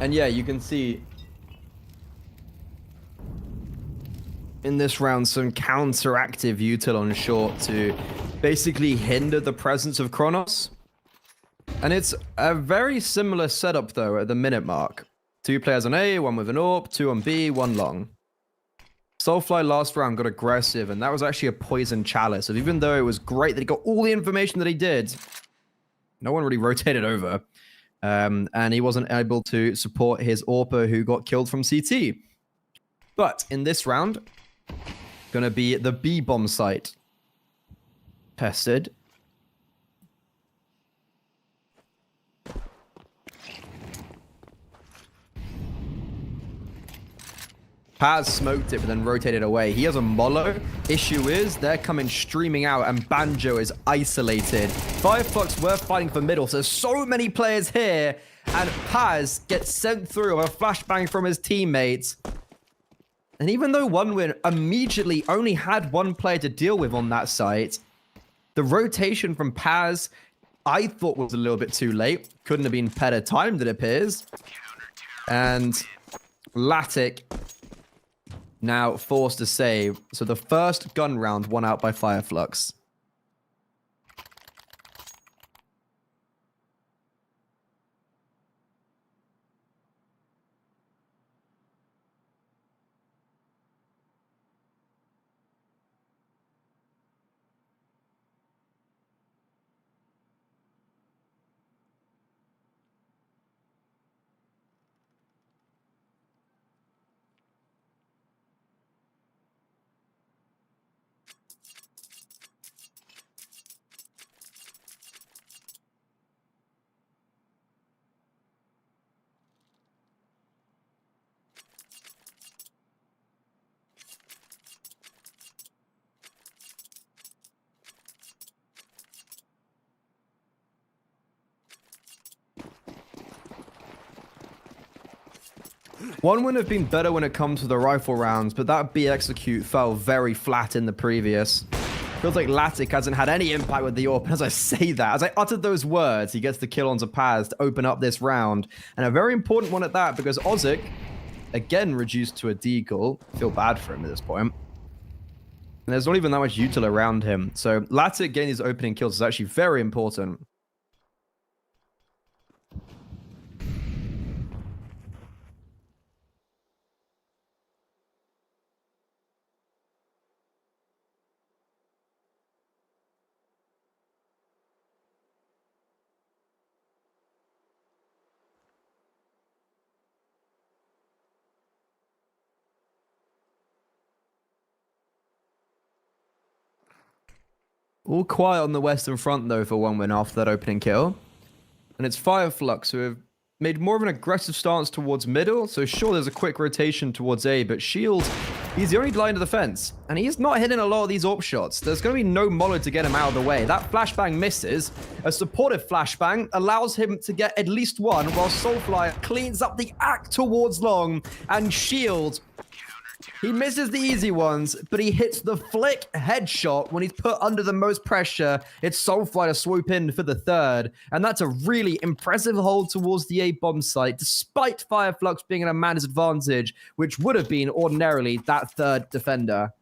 And yeah, you can see in this round some counteractive util on short to basically hinder the presence of Kronos. And it's a very similar setup though at the minute mark. 2 players on A, 1 with an AWP, 2 on B, 1 long. Soulfly last round got aggressive, and that was actually a poison chalice. So even though it was great that he got all the information that he did, no one really rotated over. And he wasn't able to support his AWPer who got killed from CT. But in this round, gonna be the B bomb site tested. Paz smoked it, but then rotated away. He has a mollo. Issue is, they're coming streaming out, and Banjo is isolated. Fireflux were fighting for middle, so many players here, and Paz gets sent through with a flashbang from his teammates. And even though OneWin immediately only had 1 player to deal with on that site, the rotation from Paz, I thought was a little bit too late. Couldn't have been better timed, it appears. And Latic now forced to save. So the first gun round won out by Fireflux. One would have been better when it comes to the rifle rounds, but that B execute fell very flat in the previous. Feels like Latic hasn't had any impact with the AWP. And as I say that, as I uttered those words, he gets the kill onto Paz to open up this round. And a very important one at that, because Ozic, again reduced to a deagle. Feel bad for him at this point. And there's not even that much util around him. So Latic getting his opening kills is actually very important. All quiet on the Western Front, though, for one win after that opening kill. And it's Fireflux who have made more of an aggressive stance towards middle. So sure, there's a quick rotation towards A, but Shield, he's the only line of defense. And he's not hitting a lot of these AWP shots. There's going to be no mollo to get him out of the way. That flashbang misses. A supportive flashbang allows him to get at least one, while Soulfly cleans up the act towards long. And Shield, he misses the easy ones, but he hits the flick headshot when he's put under the most pressure. It's Soulfly to swoop in for the third, and that's a really impressive hold towards the A bomb site, despite Fireflux being at a man disadvantage, which would have been ordinarily that third defender.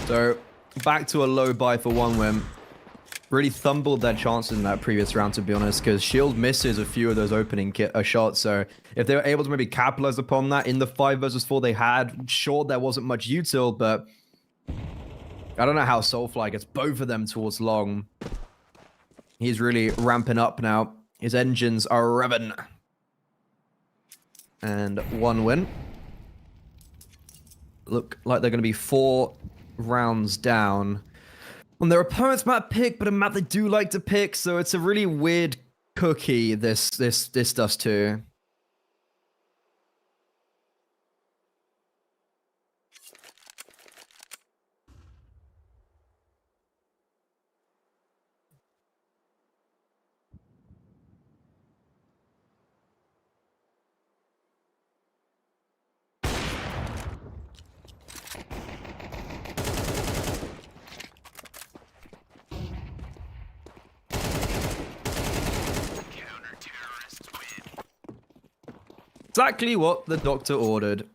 So, back to a low buy for one win. Really thumbled their chances in that previous round, to be honest, because Shield misses a few of those opening shots. So, if they were able to maybe capitalize upon that in the 5 versus 4 they had, sure, there wasn't much util, but I don't know how Soulfly gets both of them towards long. He's really ramping up now. His engines are revving. And 1 win. Look like they're going to be 4 rounds down on their opponent's map pick, but a map they do like to pick, so it's a really weird cookie, this does too. Exactly what the doctor ordered.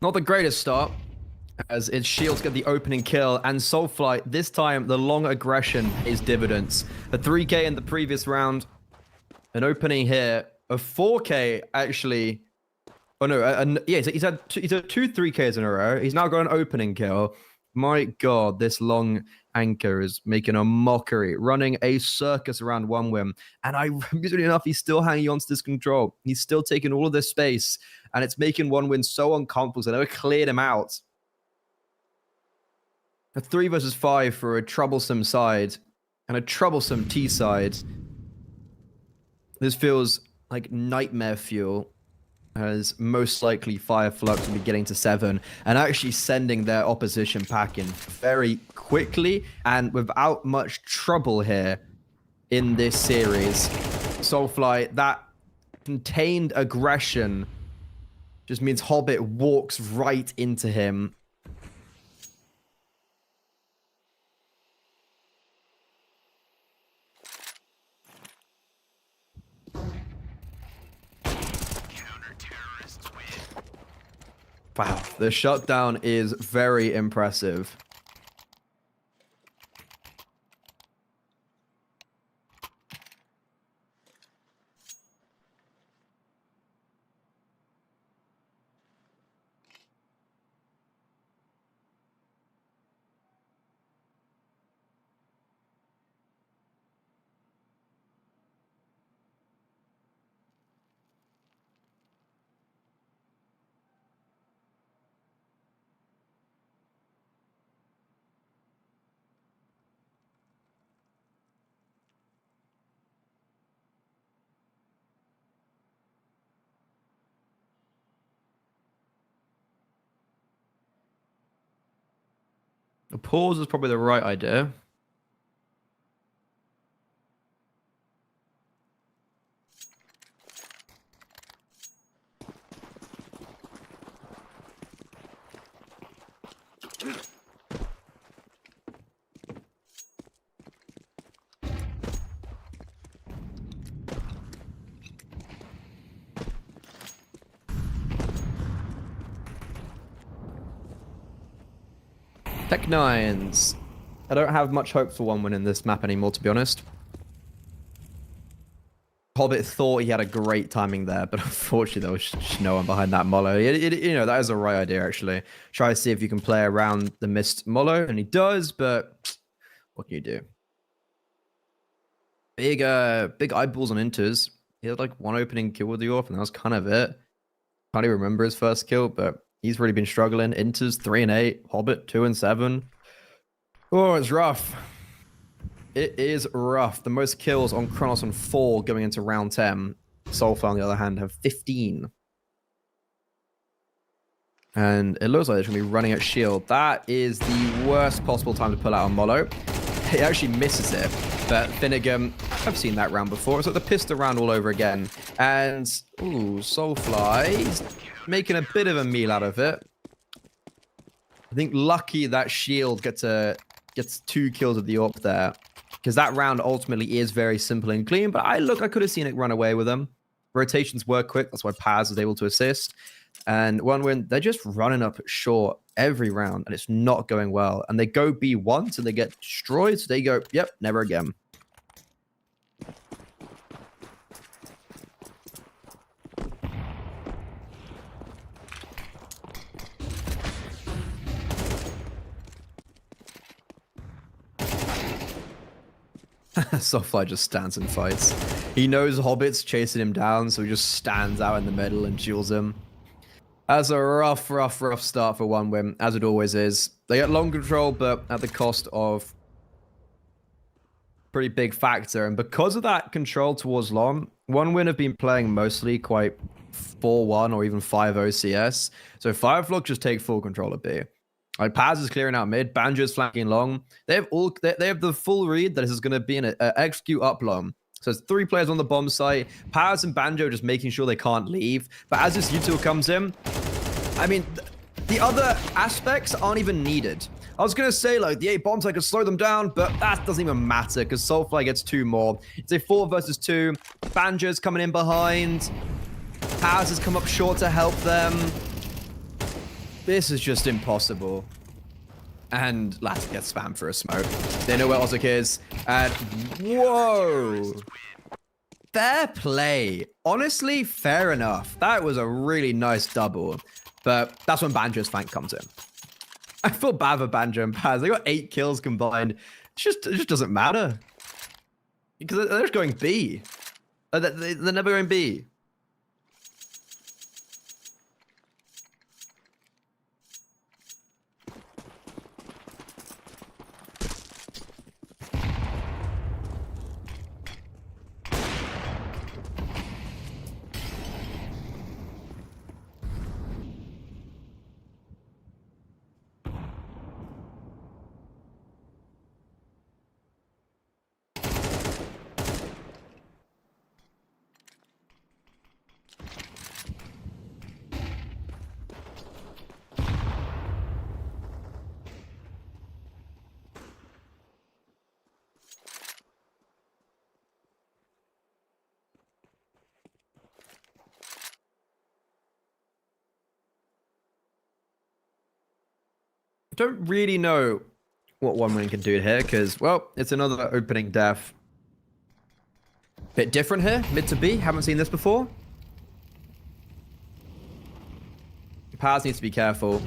Not the greatest start, as its shields get the opening kill, and Soulflight, this time, the long aggression is dividends. A 3k in the previous round, an opening here, a 4k actually. Oh no, yeah, he's had two 3ks in a row. He's now got an opening kill. My god, this long anchor is making a mockery, running a circus around 1 win. And usually enough, he's still hanging on to this control. He's still taking all of this space, and it's making 1 win so uncomfortable, so they never cleared him out. A 3 versus 5 for a troublesome side, and a troublesome T side. This feels like nightmare fuel, as most likely Fire Flux will be getting to 7 and actually sending their opposition packing very quickly and without much trouble here in this series. Soulfly, that contained aggression just means Hobbit walks right into him. Wow, the shutdown is very impressive. A pause is probably the right idea. Tech Nines. I don't have much hope for 1 win in this map anymore, to be honest. Hobbit thought he had a great timing there, but unfortunately there was just no one behind that Molo. You know, that is the right idea, actually. Try to see if you can play around the missed Molo, and he does, but what can you do? Big eyeballs on Inters. He had like 1 opening kill with the Orphan, and that was kind of it. Can't even remember his first kill, but he's really been struggling. Inters 3 and 8, Hobbit 2 and 7. Oh, it's rough. It is rough. The most kills on Kronos on 4 going into round 10. Soulfly, on the other hand, have 15. And it looks like they're going to be running at shield. That is the worst possible time to pull out on Molo. He actually misses it. But Finnegan, I've seen that round before. It's like the pistol round all over again. And, ooh, Soulfly's making a bit of a meal out of it. I think lucky that shield gets 2 kills of the AWP there. Because that round ultimately is very simple and clean. But I could have seen it run away with them. Rotations were quick. That's why Paz was able to assist. And one win, they're just running up short every round. And it's not going well. And they go B once and they get destroyed. So they go, yep, never again. Soulfly just stands and fights. He knows Hobbit's chasing him down, so he just stands out in the middle and shields him. That's a rough start for one win, as it always is. They get long control, but at the cost of pretty big factor. And because of that control towards long, one win have been playing mostly quite 4-1 or even 5-0 CS. So Fireflux just take full control of B. Like Paz is clearing out mid, Banjo's flanking long. They have the full read that this is going to be an execute up long. So it's 3 players on the bomb site. Paz and Banjo just making sure they can't leave. But as this util comes in, I mean, the other aspects aren't even needed. I was going to say, like, the 8 bombs, I could slow them down, but that doesn't even matter because Soulfly gets 2 more. It's a 4 versus 2. Banjo's coming in behind. Paz has come up short to help them. This is just impossible. And Latta gets spammed for a smoke. They know where Ozek is. And whoa! Fair play. Honestly, fair enough. That was a really nice double. But that's when Banjo's flank comes in. I feel bad for Banjo and Paz. They got 8 kills combined. It just doesn't matter. Because they're just going B. They're never going B. Don't really know what one win can do here because, well, it's another opening death. Bit different here, mid to B. Haven't seen this before. Paz needs to be careful.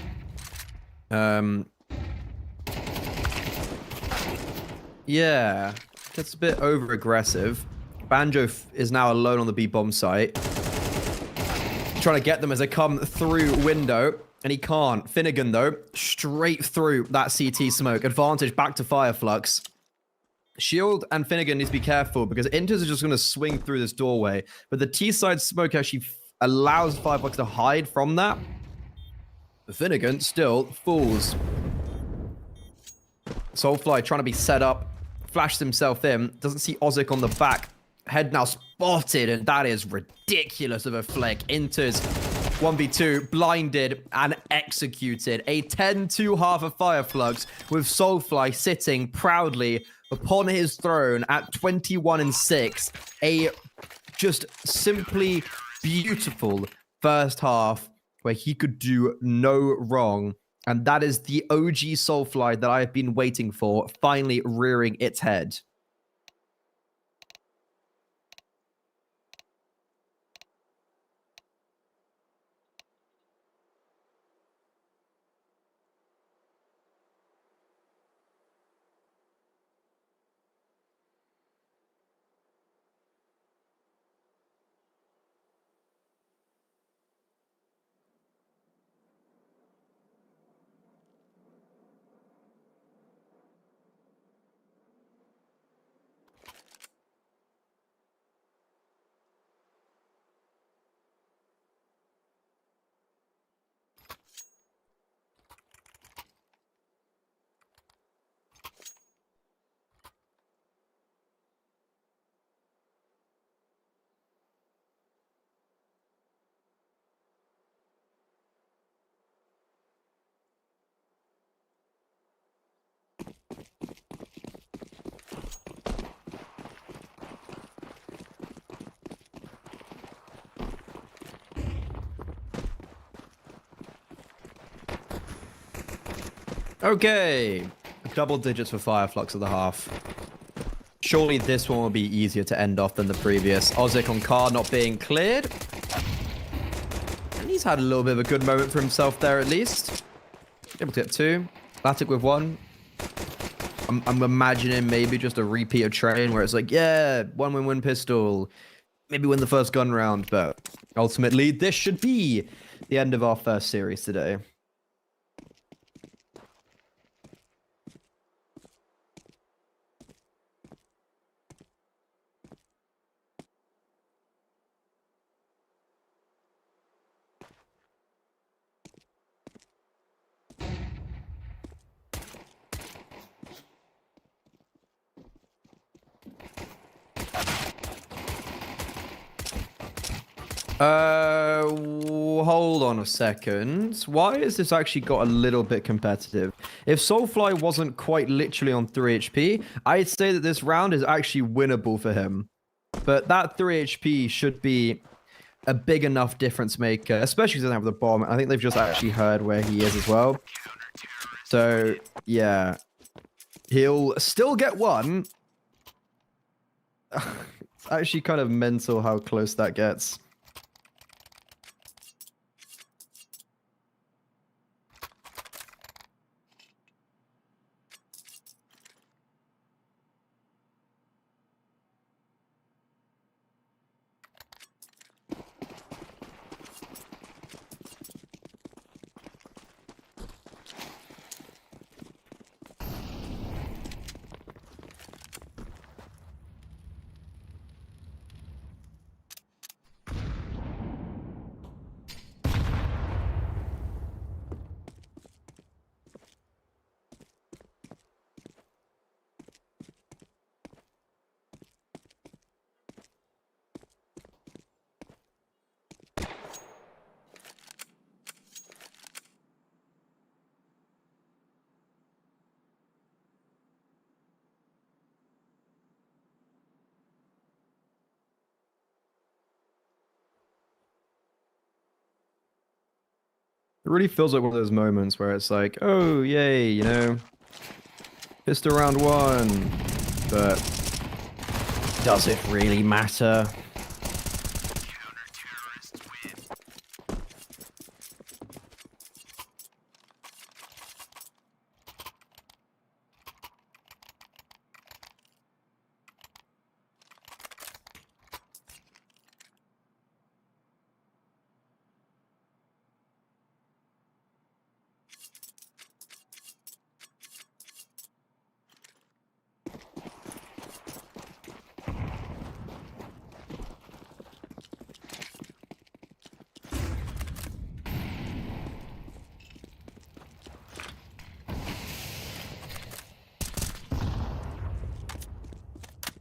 Yeah, gets a bit over aggressive. Banjo is now alone on the B bomb site. Trying to get them as they come through window. And he can't. Finnegan, though, straight through that CT smoke. Advantage back to Fireflux. Shield and Finnegan need to be careful because Inters are just going to swing through this doorway. But the T-side smoke actually allows Fireflux to hide from that. But Finnegan still falls. Soulfly trying to be set up. Flashes himself in. Doesn't see Ozek on the back. Head now spotted. And that is ridiculous of a flick. Inters 1v2, blinded and executed. A 10-2 half of Fireflux with Soulfly sitting proudly upon his throne at 21-6. A just simply beautiful first half where he could do no wrong. And that is the OG Soulfly that I have been waiting for, finally rearing its head. Okay. Double digits for Fire Flux of the half. Surely this one will be easier to end off than the previous. Ozic on car not being cleared. And he's had a little bit of a good moment for himself there at least. Able to get 2. Latic with 1. I'm imagining maybe just a repeat of Train where it's like, yeah, 1 win pistol. Maybe win the first gun round, but ultimately this should be the end of our first series today. Hold on a second. Why has this actually got a little bit competitive? If Soulfly wasn't quite literally on 3 HP, I'd say that this round is actually winnable for him. But that 3 HP should be a big enough difference maker, especially because he doesn't have the bomb. I think they've just actually heard where he is as well. So, yeah. He'll still get 1. It's actually kind of mental how close that gets. It really feels like one of those moments where it's like, oh, yay, you know, pistol round 1. But does it really matter?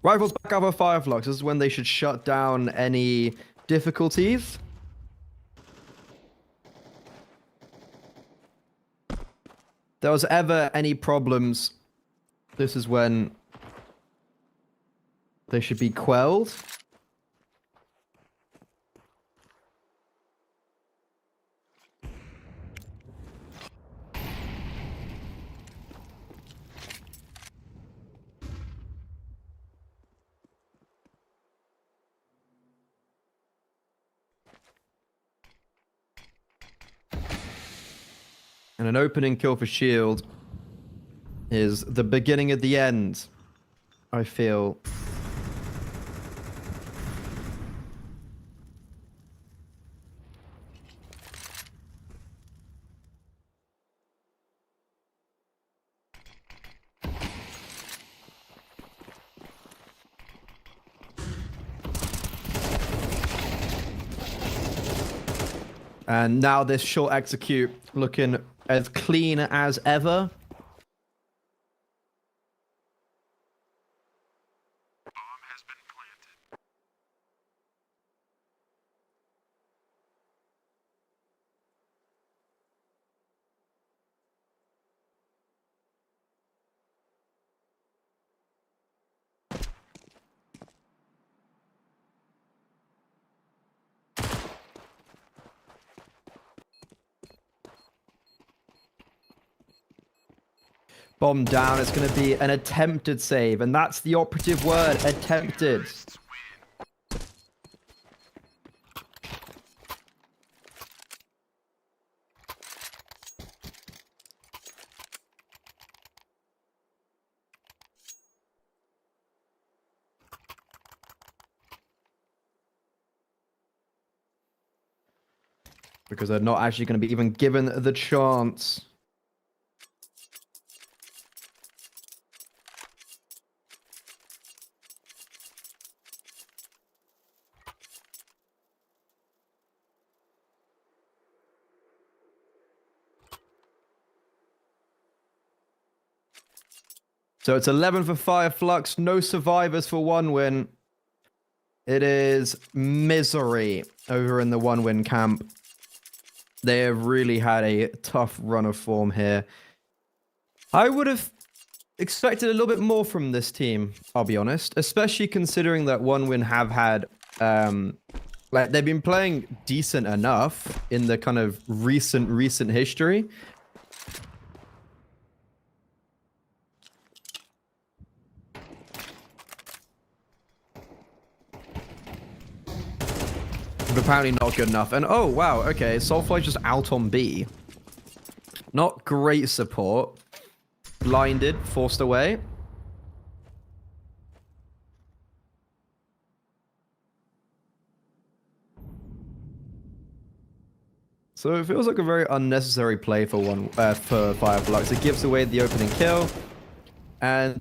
Rifles back up for Fireflux. This is when they should shut down any difficulties. If there was ever any problems, this is when they should be quelled. And an opening kill for Shield is the beginning of the end, I feel. And now this short execute looking as clean as ever. Bomb down. It's going to be an attempted save, and that's the operative word, attempted. Because they're not actually going to be even given the chance. So it's 11 for Fire Flux, no survivors for 1 win. It is misery over in the 1 win camp. They have really had a tough run of form here. I would have expected a little bit more from this team, I'll be honest. Especially considering that 1 win have had... like, they've been playing decent enough in the kind of recent history. But apparently not good enough. And oh, wow, okay, Soulfly just out on B. Not great support. Blinded, forced away. So it feels like a very unnecessary play for for Fire Flux. It gives away the opening kill. And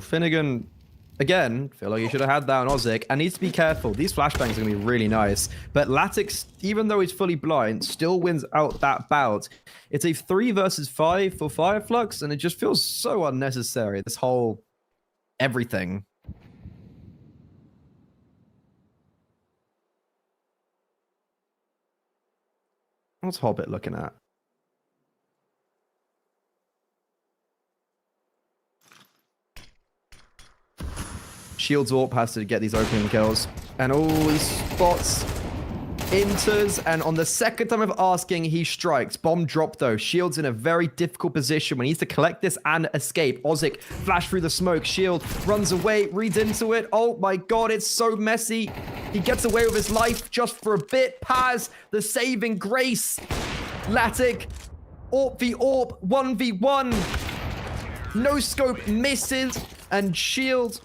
Finnegan, again, feel like he should have had that on Ozic. And needs to be careful. These flashbangs are going to be really nice. But Latix, even though he's fully blind, still wins out that bout. It's a 3 versus 5 for Fire Flux. And it just feels so unnecessary. This whole everything. What's Hobbit looking at? Shields AWP has to get these opening kills. And he spots, enters, and on the second time of asking, he strikes. Bomb drop though. Shields in a very difficult position when he needs to collect this and escape. Ozic flash through the smoke. Shield runs away, reads into it. Oh my god, it's so messy. He gets away with his life just for a bit. Paz, the saving grace. Latic, AWP v AWP, 1v1. No scope misses, and Shield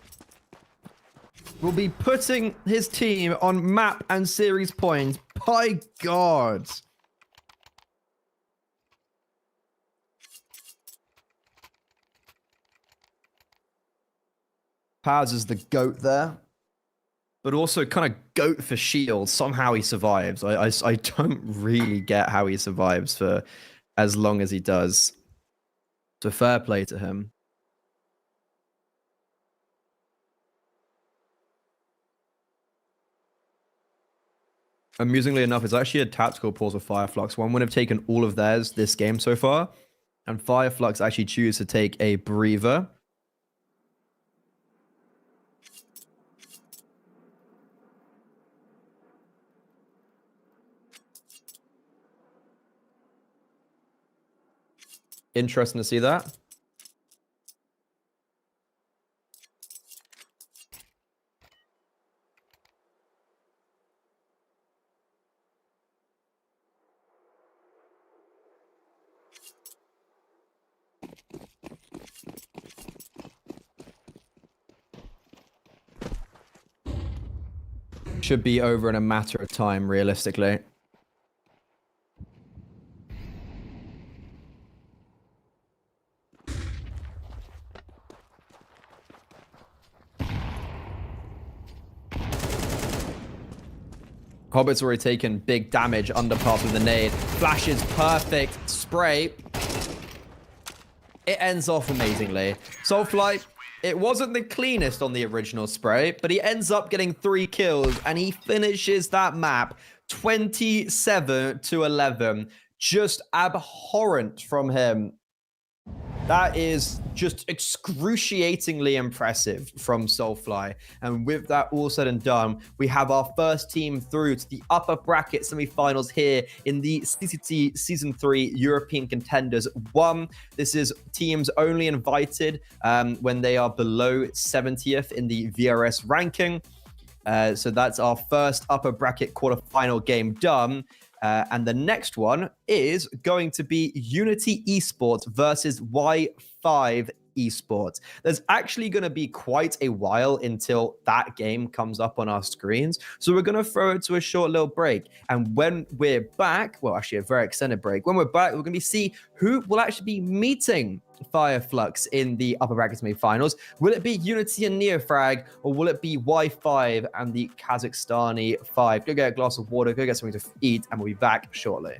will be putting his team on map and series points. By God. Paz is the GOAT there. But also kind of GOAT for Shield. Somehow he survives. I don't really get how he survives for as long as he does. So fair play to him. Amusingly enough, it's actually a tactical pause of Fire Flux. 1 would have taken all of theirs this game so far. And Fire Flux actually choose to take a breather. Interesting to see that. Should be over in a matter of time, realistically. Hobbit's already taken big damage underpass with the nade. Flashes perfect. Spray. It ends off amazingly. Soulfly, it wasn't the cleanest on the original spray, but he ends up getting 3 kills and he finishes that map 27 to 11. Just abhorrent from him. That is just excruciatingly impressive from Soulfly. And with that all said and done, we have our first team through to the upper bracket semi-finals here in the CCT Season 3 European Contenders 1. This is teams only invited when they are below 70th in the VRS ranking. So that's our first upper bracket quarterfinal game done. And the next one is going to be Unity Esports versus Y5 Esports. There's actually going to be quite a while until that game comes up on our screens. So we're going to throw it to a short little break. And when we're back, well, actually a very extended break, when we're back, we're going to see who will actually be meeting Flux in the upper bracket semi-finals. Will it be Unity and Neofrag, or will it be Y5 and the Kazakhstani 5? Go get a glass of water, go get something to eat, and we'll be back shortly.